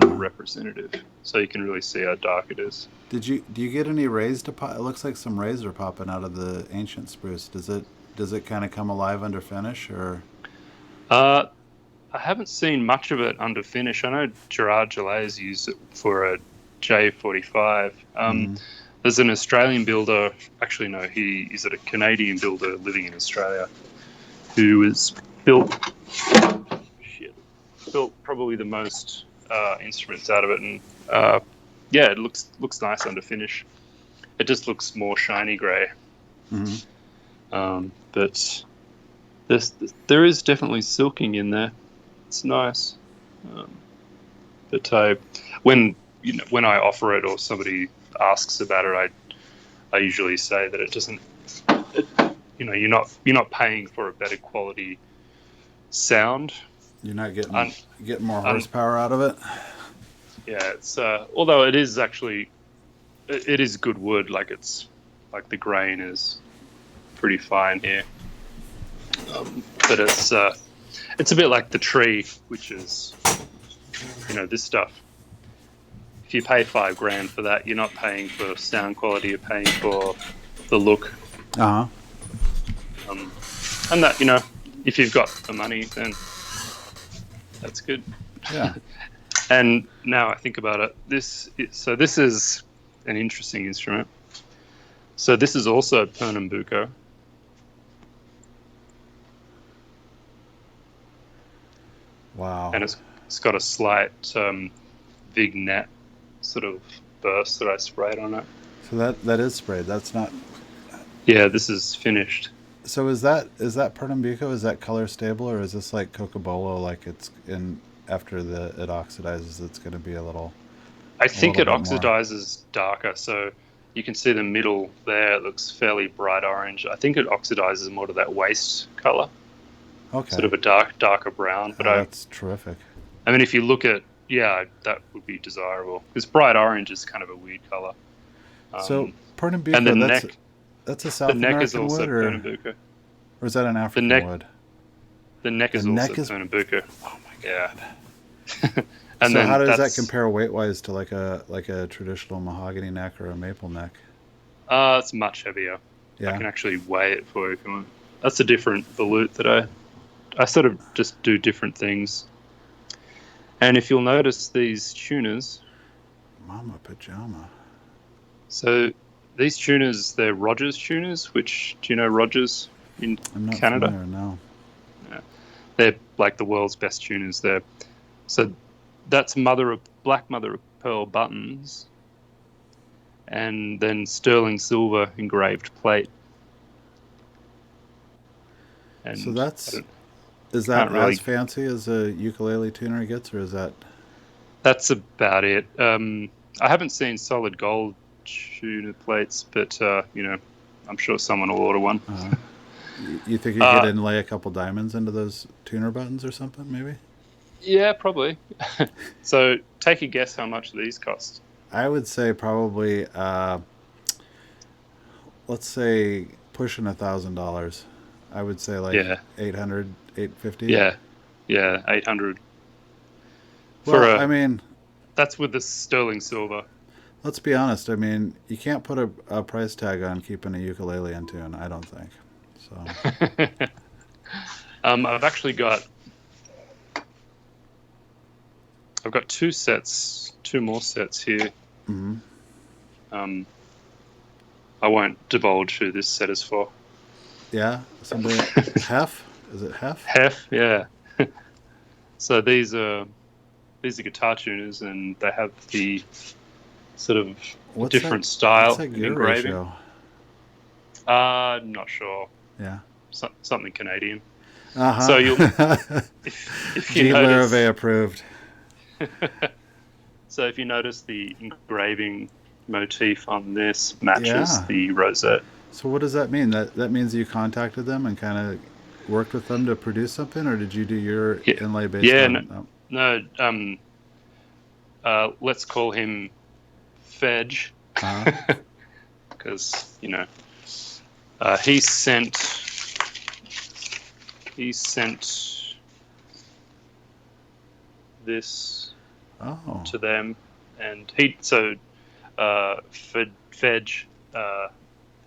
representative. So you can really see how dark it is. Do you get any rays to pop? It looks like some rays are popping out of the ancient spruce. Does it kind of come alive under finish, or? I haven't seen much of it under finish. I know Jalay has used it for a J45. There's an Australian builder, actually no, he's a Canadian builder living in Australia, who has built probably the most instruments out of it, and it looks nice under finish. It just looks more shiny grey. But there is definitely silking in there. It's nice. But when I offer it or somebody asks about it, I usually say that it doesn't. You're not paying for a better quality sound. You're not getting more horsepower out of it. Yeah, it's although it is actually it is good wood. Like it's like the grain is pretty fine here, but it's a bit like the tree, which is this stuff. If you pay $5,000 for that, you're not paying for sound quality. You're paying for the look. And that if you've got the money, then that's good. Yeah. And now I think about it, this is an interesting instrument. So this is also Pernambuco. Wow. And it's got a slight vignette sort of burst that I sprayed on it. So that is sprayed. That's not. Yeah, this is finished. So is that Pernambuco? Is that color stable, or is this like Cocobolo? Like it's in after it oxidizes, it's going to be a little. I think it bit more. oxidizes darker, so you can see the middle there. It looks fairly bright orange. I think it oxidizes more to that waste color. Okay. Sort of a darker brown. But that's terrific. I mean, if you look at, that would be desirable, because bright orange is kind of a weird color. So Pernambuco, and the that's a South American wood, the neck is also Pernambuco. Or is that an African wood? The neck is also Pernambuco. Oh my god. Yeah. And so how does that compare weight-wise to like a traditional mahogany neck or a maple neck? It's much heavier. Yeah. I can actually weigh it for you. That's a different volute that I sort of just do different things. And if you'll notice these tuners... Mama Pajama. So these tuners, they're Rogers tuners, which, do you know Rogers in Canada? Familiar, no. Yeah. They're like the world's best tuners there. So that's black mother of pearl buttons, and then sterling silver engraved plate. And so is that as fancy as a ukulele tuner gets, or is that? That's about it. I haven't seen solid gold tuner plates, but I'm sure someone will order one. You think you could inlay a couple diamonds into those tuner buttons or something, maybe? Yeah, probably. So take a guess how much these cost. I would say probably, let's say pushing $1,000. I would say like $800, $850. Yeah, 800. Well, I mean, that's with the sterling silver. Let's be honest. I mean, you can't put a price tag on keeping a ukulele in tune, I don't think. So, I've actually got two more sets here. Mm-hmm. I won't divulge who this set is for. Yeah, somebody Hef? Is it Hef? Hef, yeah. So these are guitar tuners, and they have the sort of different style what's that gear engraving. Ratio? Not sure. Yeah. Something Canadian. Uh-huh. So you'll if you notice, approved. So if you notice, the engraving motif on this matches the rosette. So what does that mean? That means you contacted them and kind of worked with them to produce something, or did you do your inlay based on? No. Let's call him Fedge, because he sent this to them, and Fedge,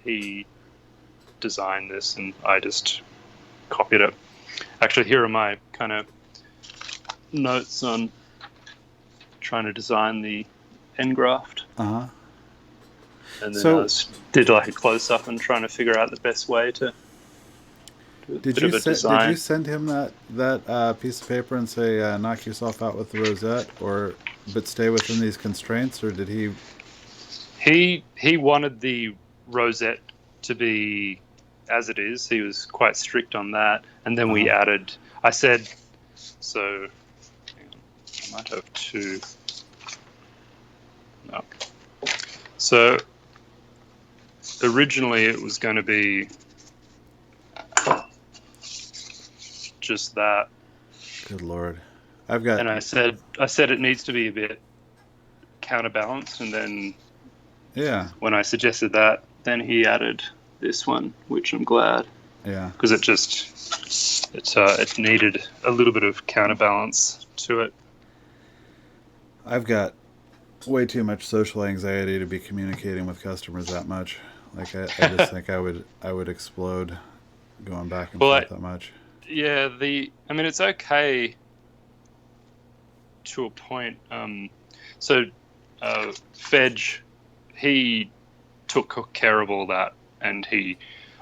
he designed this, and I just copied it. Actually, here are my kind of notes on trying to design the end graft. Uh-huh. And then I did like a close-up and trying to figure out the best way to do a bit of a design. Did you send him that piece of paper and say, knock yourself out with the rosette, but stay within these constraints, or did he... He wanted the rosette to be as it is. He was quite strict on that. And then we added... I said... So... Hang on, I might have two... No. So... Originally, it was going to be just that. Good Lord. I've got... And I said it needs to be a bit counterbalanced, and then when I suggested that, then he added this one, which I'm glad. Yeah. Because it needed a little bit of counterbalance to it. I've got way too much social anxiety to be communicating with customers that much. Like I just think I would explode going back and forth that much. Yeah, it's okay to a point. Fedge, he took care of all that, and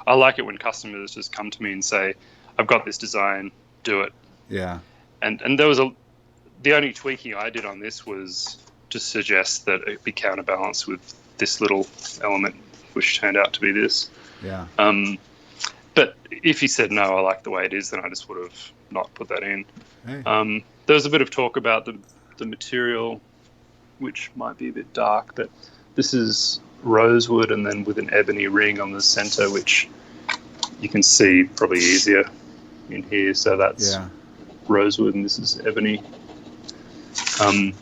I like it when customers just come to me and say, I've got this design, do it. Yeah. and the only tweaking I did on this was to suggest that it be counterbalanced with this little element, which turned out to be this. Yeah. But if he said no, I like the way it is, then I just would have not put that in. Hey. There was a bit of talk about the material, which might be a bit dark, but this is rosewood and then with an ebony ring on the center, which you can see probably easier in here. So that's rosewood and this is ebony. I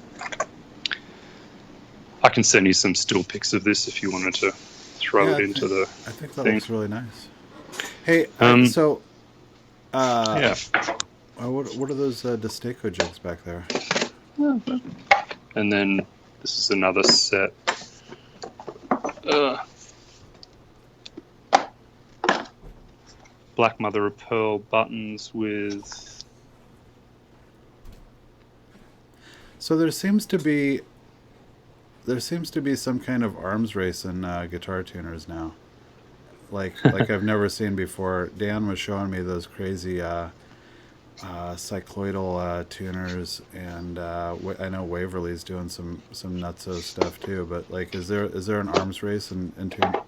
can send you some still pics of this if you wanted to throw it into the I think that thing. looks really nice. Hey, what are those Destaco jigs back there? And then this is another set. Black mother of pearl buttons with. So there seems to be some kind of arms race in guitar tuners now. Like I've never seen before. Dan was showing me those crazy cycloidal tuners, and I know Waverly's doing some nutso stuff too. But like, is there an arms race in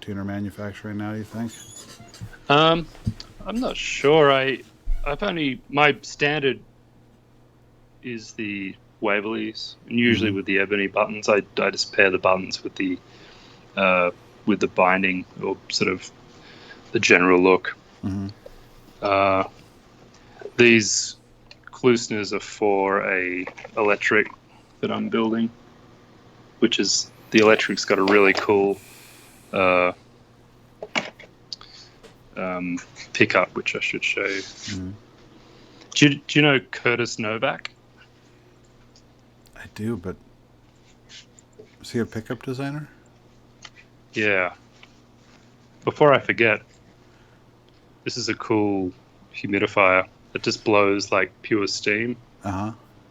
tuner manufacturing now? You think? I'm not sure. I've only my standard is the Waverly's, and usually with the ebony buttons, I just pair the buttons with the binding or sort of the general look. These Klusners are for a electric that I'm building, which is the electric's got a really cool pickup, which I should show you. Do you know Curtis Novak? I do, but is he a pickup designer? Yeah. Before I forget, this is a cool humidifier that just blows like pure steam.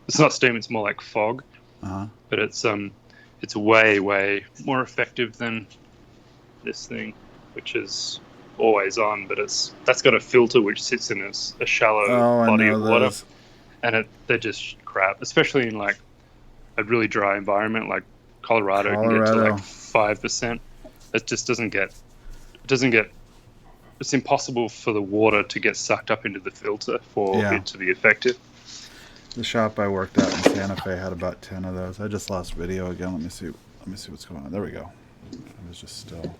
It's not steam; it's more like fog. But it's way more effective than this thing, which is always on. But that's got a filter which sits in a shallow body of water, and they're just crap, especially in like a really dry environment like Colorado. Can get to like 5%. It just doesn't get. It's impossible for the water to get sucked up into the filter for it to be effective. The shop I worked at in Santa Fe had about 10 of those. I just lost video again. Let me see what's going on. There we go. I was just still.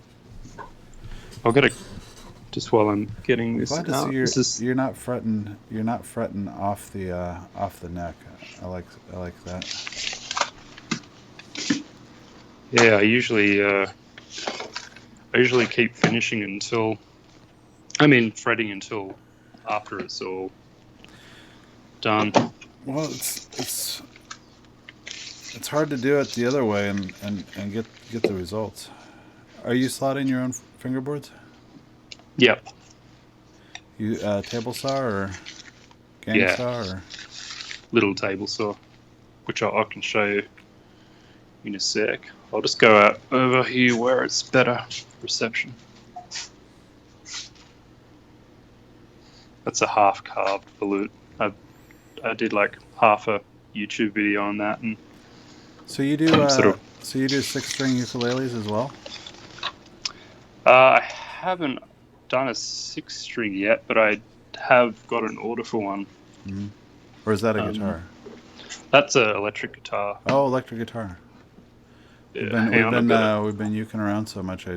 I'll get just while I'm getting this out. Glad to see you're not fretting. You're not fretting off the neck. I like that. Yeah, I usually keep finishing fretting until after it's all done. Well, it's hard to do it the other way and get the results. Are you slotting your own fingerboards? Yep. You table saw or gang saw or little table saw, which I can show you in a sec. I'll just go out over here where it's better reception. That's a half carved volute. I did like half a YouTube video on that, and so you do so you do 6-string ukuleles as well? I haven't done a 6-string yet, but I have got an order for one. Or is that a guitar? That's an electric guitar. Oh, electric guitar. Yeah, we've been uking around so much.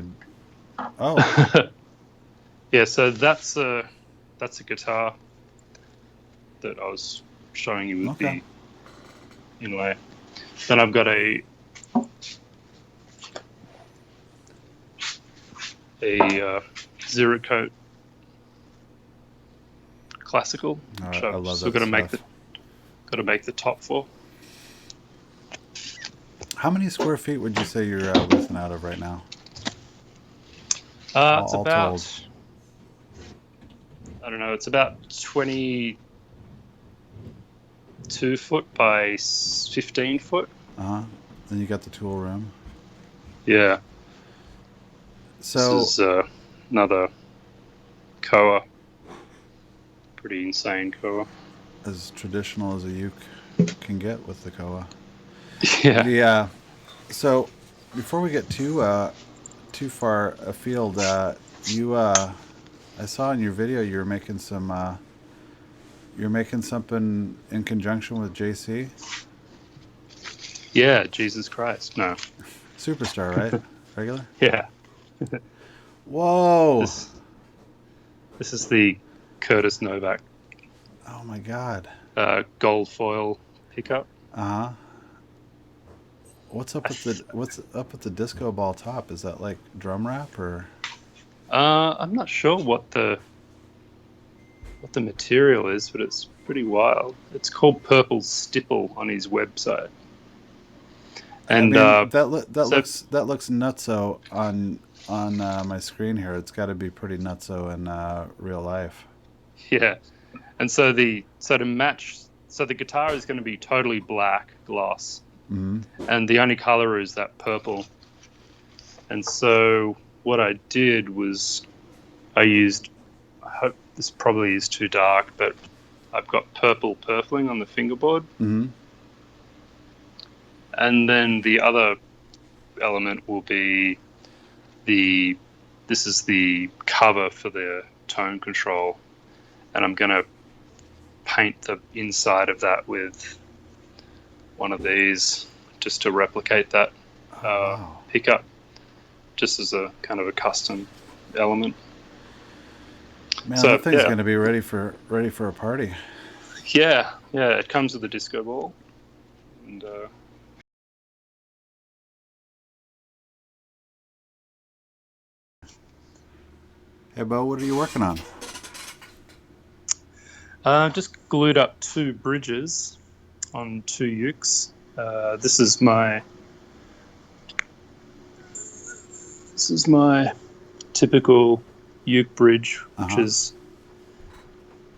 Yeah, so that's a guitar that I was showing you with the Inlay. Then I've got a Zero Coat Classical. I love that. Still got to make the top for. How many square feet would you say you're lifting out of right now? It's about told. I don't know. It's about 22 foot by 15 foot. Then you got the tool room. Yeah. So this is another Koa. Pretty insane Koa. as traditional as a uke can get with the koa. Yeah. The so before we get too far afield, you I saw in your video you're making something in conjunction with JC. Yeah, Jesus Christ. No. Superstar, right? Regular. Yeah. Whoa! This this is the Curtis Novak Oh my God. gold foil pickup. Uh huh. What's up with the disco ball top? Is that like drum wrap or? I'm not sure what the material is, but it's pretty wild. It's called Purple Stipple on his website. I And mean so that looks nutso on my screen here. It's got to be pretty nutso in real life. yeah, and so to match, so the guitar is going to be totally black gloss, Mm-hmm. and the only color is that purple. And so what I did was I used. I hope this probably is too dark, but I've got purple purfling on the fingerboard, Mm-hmm. and then the other element will be the. This is the cover for the tone control, and I'm going to paint the inside of that with one of these just to replicate that Oh wow. pickup, just as a kind of a custom element. Man, So that thing's yeah, gonna be ready for a party. yeah, it comes with a disco ball, and Hey, Bo, what are you working on? just glued up 2 bridges on 2 ukes. This is my typical uke bridge, which is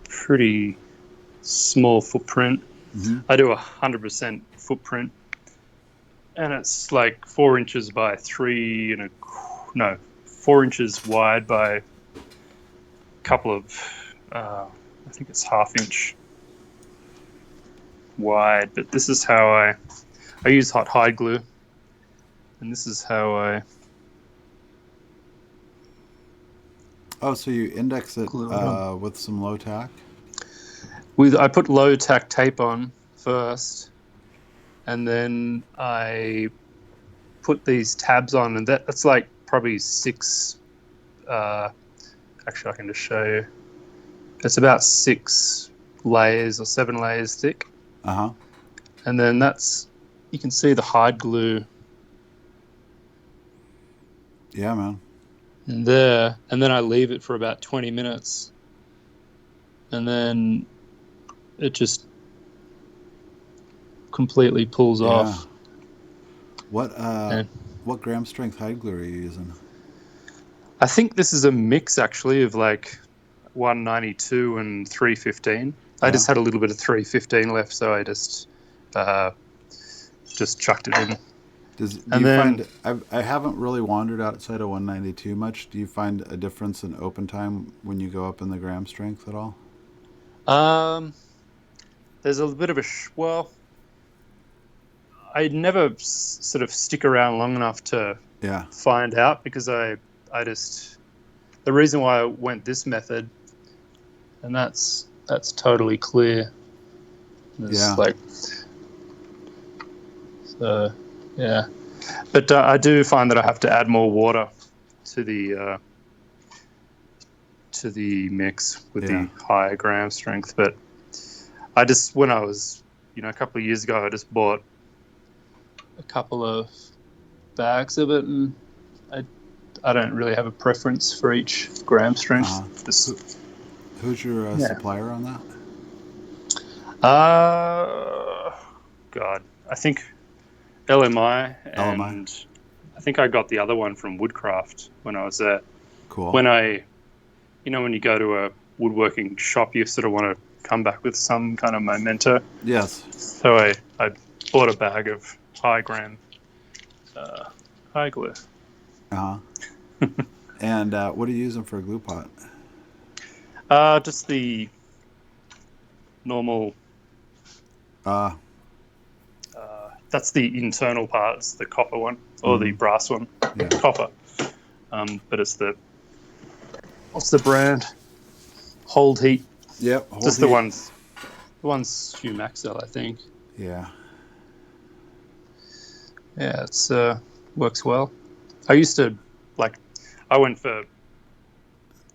pretty small footprint. Mm-hmm. I do 100% footprint, and it's like 4 inches by 4 inches wide by a couple of, I think it's 1/2 inch wide. But this is how I use hot hide glue, and this is how I Oh, so you index it glue it on. with some low tack? I put low tack tape on first, and then I put these tabs on, and that's like probably 6. Actually, I can just show you. It's about 6 layers or 7 layers thick. Uh-huh. And then you can see the hide glue Yeah, man. in there. And then I leave it for about 20 minutes. And then it just completely pulls off. What gram strength hide glue are you using? I think this is a mix actually of like 192 and 315. I just had a little bit of 315 left, so I just chucked it in. Do you find I haven't really wandered outside of 192 much. Do you find a difference in open time when you go up in the gram strength at all? There's a bit of I never sort of stick around long enough to find out, because I just, the reason why I went this method, and that's totally clear. It's like, so yeah, but I do find that I have to add more water to the mix with the higher gram strength. But I just, when I was, a couple of years ago, I just bought a couple of bags of it, and I don't really have a preference for each gram strength. Who's your supplier on that? God, I think LMI, and I think I got the other one from Woodcraft when I was there. Cool. When when you go to a woodworking shop, you sort of want to come back with some kind of memento. Yes. So I bought a bag of high gram high glue. And what are you using for a glue pot? Just the normal. Ah. That's the internal part. It's the copper one or the brass one. Yeah. Copper. But it's what's the brand? Hold Heat. Yep. Hold Just heat. the one's Hugh Maxwell, I think. Yeah. Yeah, it's works well. I used to I went for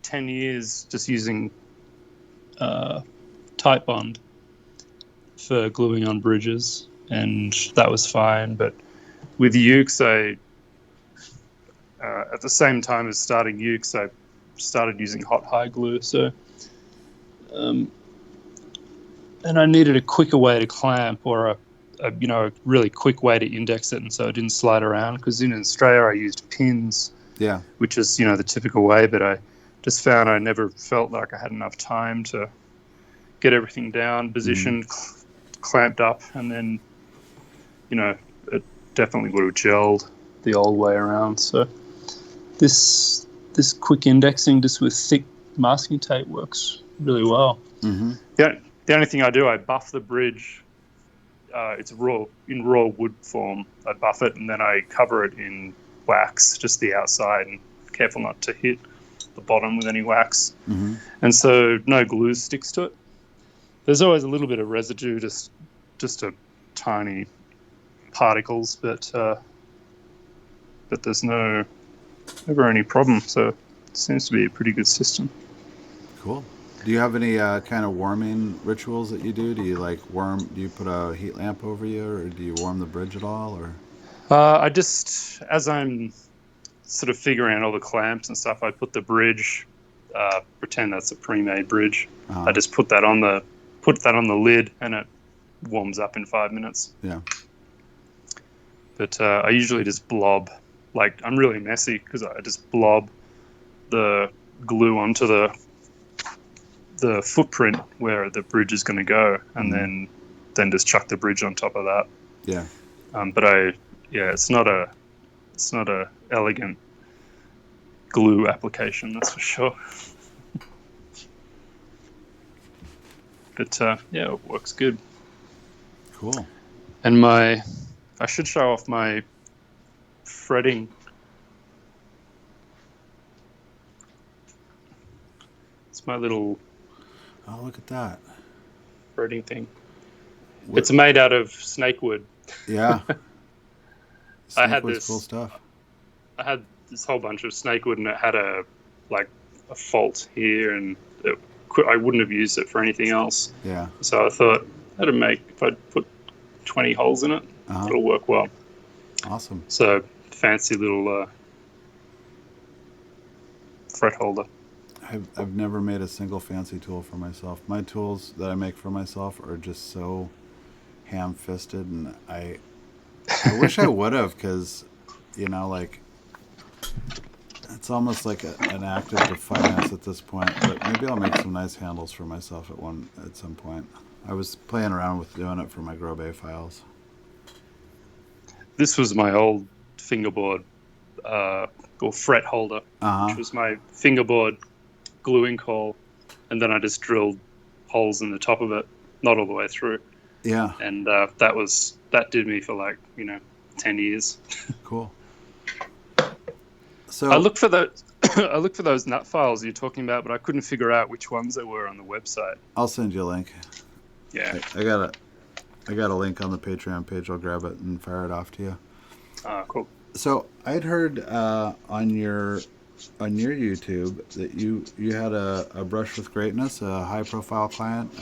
10 years just using tight bond for gluing on bridges, and that was fine. But with Ukes, at the same time as starting Ukes, I started using hot high glue. So, and I needed a quicker way to clamp, or a really quick way to index it, and so it didn't slide around. Because in Australia, I used pins. Yeah. Which is the typical way, but I just found I never felt like I had enough time to get everything down, positioned, clamped up, and then it definitely would have gelled the old way around. So this quick indexing just with thick masking tape works really well. Mm-hmm. The only thing I do, I buff the bridge. It's in raw wood form. I buff it and then I cover it in wax, just the outside, and careful not to hit the bottom with any wax. Mm-hmm. And so no glue sticks to it. There's always a little bit of residue, just a tiny particles, but there's never any problem. So it seems to be a pretty good system. Cool. Do you have any kind of warming rituals that you do? Do you do you put a heat lamp over you, or do you warm the bridge at all, or? I just, as I'm sort of figuring out all the clamps and stuff, I put the bridge, pretend that's a pre-made bridge. I just put that on the lid, and it warms up in 5 minutes. Yeah. But I usually just blob, I'm really messy because I just blob the glue onto the footprint where the bridge is going to go, and then just chuck the bridge on top of that. Yeah. But it's not a elegant glue application, that's for sure. But it works good. Cool. And I should show off my fretting. It's my little. Oh, look at that. Fretting thing. It's made out of snake wood. Yeah. Snake wood's cool stuff. I had this whole bunch of snake wood, and it had a fault here, and I wouldn't have used it for anything else. Yeah. So I thought if I put 20 holes in it, it'll work well. Awesome. So fancy little fret holder. I've never made a single fancy tool for myself. My tools that I make for myself are just so ham-fisted, and I wish I would have, because it's almost like an act of defiance at this point. But maybe I'll make some nice handles for myself at some point. I was playing around with doing it for my Grow Bay files. This was my old fingerboard or fret holder, which was my fingerboard gluing coil, and then I just drilled holes in the top of it, not all the way through. Yeah. And that did me for 10 years. Cool. So I looked for those nut files you're talking about, but I couldn't figure out which ones they were on the website. I'll send you a link. Yeah. I got a link on the Patreon page. I'll grab it and fire it off to you. Cool. So I'd heard on your YouTube that you had a Brush with Greatness, a high profile client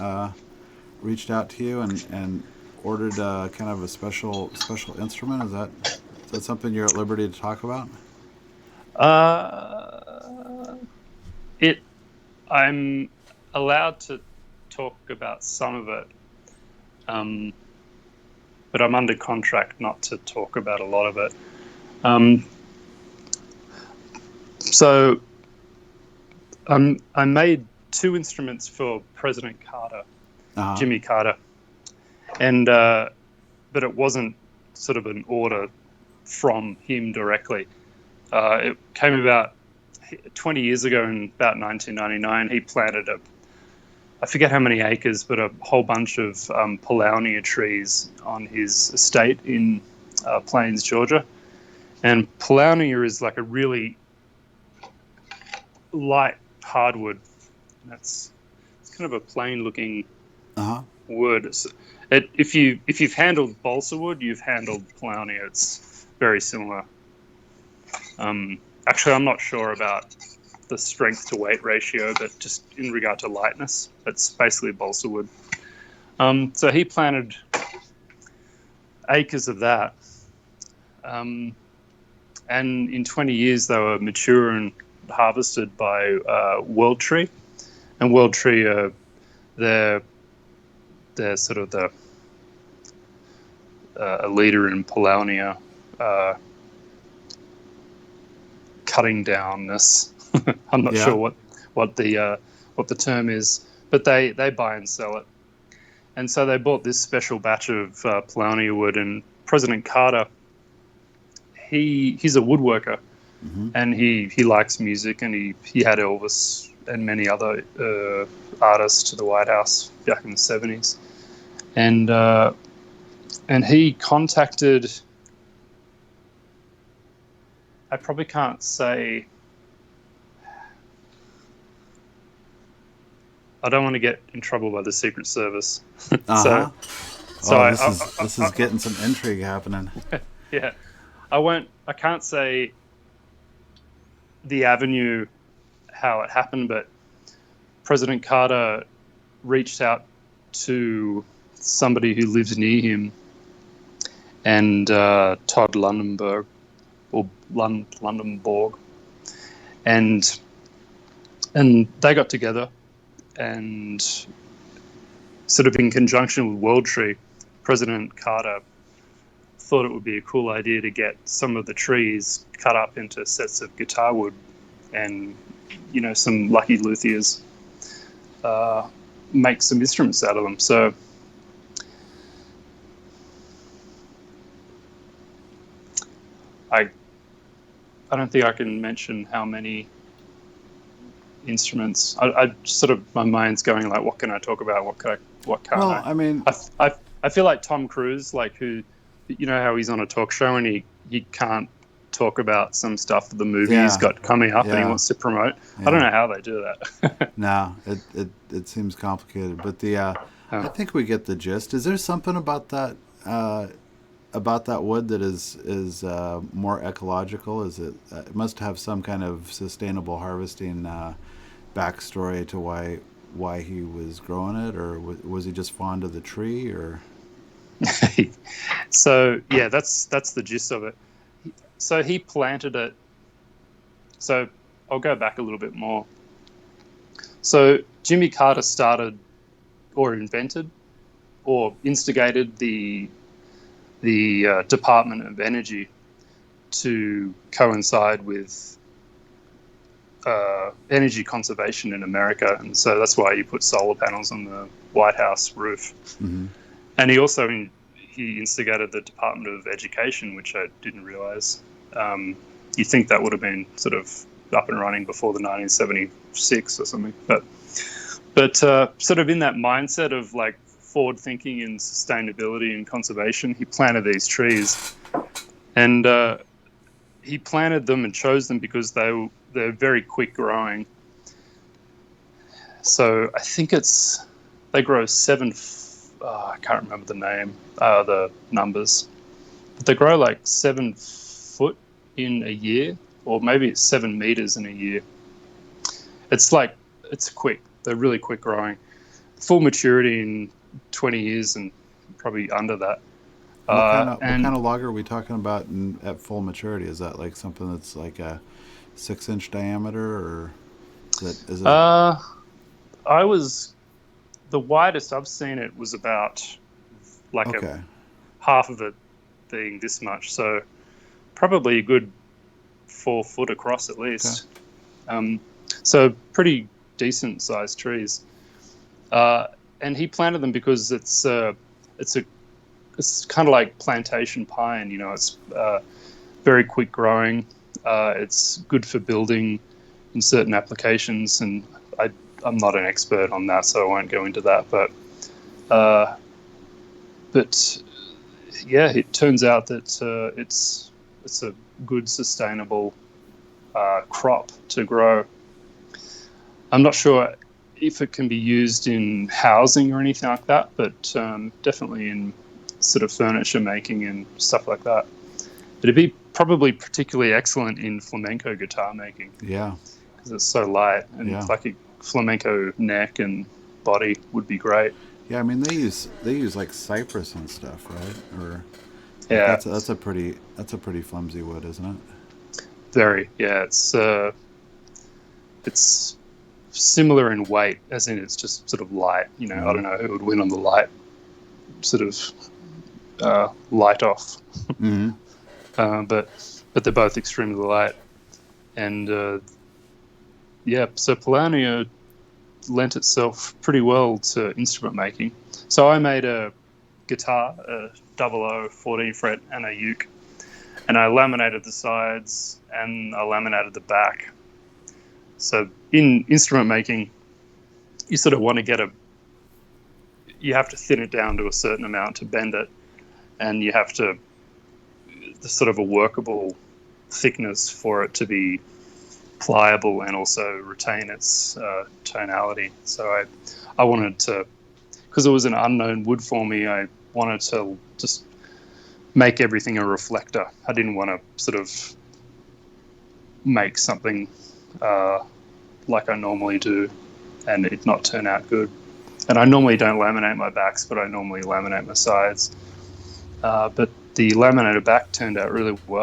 reached out to you and ordered kind of a special instrument. Is that something you're at liberty to talk about? I'm allowed to talk about some of it, but I'm under contract not to talk about a lot of it. So I made 2 instruments for President Carter, Jimmy Carter, and but it wasn't sort of an order from him directly. It came about 20 years ago, in about 1999. He planted I forget how many acres, but a whole bunch of Paulownia trees on his estate in Plains, Georgia. And Paulownia is like a really light hardwood. It's kind of a plain-looking wood. If you've handled balsa wood, you've handled Paulownia. It's very similar. Actually, I'm not sure about the strength to weight ratio, but just in regard to lightness, it's basically balsa wood. So he planted acres of that, and in 20 years they were mature and harvested by World Tree, and World Tree are they're sort of the a leader in Paulownia cutting downness. I'm not sure what the term is, but they buy and sell it. And so they bought this special batch of Paulownia wood, and President Carter, he's a woodworker, and he likes music, and he had Elvis and many other artists to the White House back in the 70s. And he contacted, I probably can't say, I don't want to get in trouble by the Secret Service. So this is getting some intrigue happening. Yeah. I can't say the avenue how it happened, but President Carter reached out to somebody who lives near him, and Todd Lundenberg, or Lundenborg, and they got together, and sort of in conjunction with World Tree, President Carter thought it would be a cool idea to get some of the trees cut up into sets of guitar wood, and some lucky luthiers make some instruments out of them. So I don't think I can mention how many instruments. I sort of, my mind's going like, what can I talk about? What can't I? I mean, I feel like Tom Cruise, like who, how he's on a talk show and he can't talk about some stuff that the movie he's got coming up and he wants to promote. I don't know how they do that. No, it seems complicated, but I think we get the gist. Is there something about that wood that is more ecological? Is it must have some kind of sustainable harvesting backstory to why he was growing it, or was he just fond of the tree, or? So yeah, that's the gist of it. So he planted it. So I'll go back a little bit more. So Jimmy Carter started, or invented, or instigated the Department of Energy to coincide with energy conservation in America, and so that's why he put solar panels on the White House roof. Mm-hmm. And he also he instigated the Department of Education, which I didn't realize. You think that would have been sort of up and running before the 1976 or something, but sort of in that mindset of like forward thinking and sustainability and conservation, he planted these trees, and he planted them and chose them because they're very quick growing. So I think they grow I can't remember the numbers, but they grow like 7 foot in a year, or maybe it's 7 meters in a year. It's quick. They're really quick growing. Full maturity in 20 years and probably under that. What kind of log are we talking about at full maturity? Is that like something that's like a 6-inch diameter, or is it? The widest I've seen it was about like half of it being this much, so probably a good 4 foot across at least. Okay. So pretty decent sized trees. And he planted them because it's kind of like plantation pine. It's very quick growing. It's good for building in certain applications, and I'm not an expert on that, so I won't go into that. But yeah, it turns out that it's a good, sustainable crop to grow. I'm not sure if it can be used in housing or anything like that, but definitely in sort of furniture making and stuff like that. But it'd be probably particularly excellent in flamenco guitar making. Yeah. Because it's so light, and like a flamenco neck and body would be great. Yeah, I mean they use like cypress and stuff, right? Or yeah, that's a pretty flimsy wood, isn't it? Very. Yeah, it's similar in weight, as in it's just sort of light. You know, I don't know who would win on the light sort of light off. But they're both extremely light, and so Paulownia lent itself pretty well to instrument making. So I made a guitar, a 00 14 fret, and a uke, and I laminated the sides and I laminated the back. So in instrument making, you sort of want to you have to thin it down to a certain amount to bend it, and you have to sort of a workable thickness for it to be pliable and also retain its tonality. So I wanted to, because it was an unknown wood for me, I wanted to just make everything a reflector. I didn't want to sort of make something like I normally do and it not turn out good. And I normally don't laminate my backs, but I normally laminate my sides. But the laminated back turned out really well.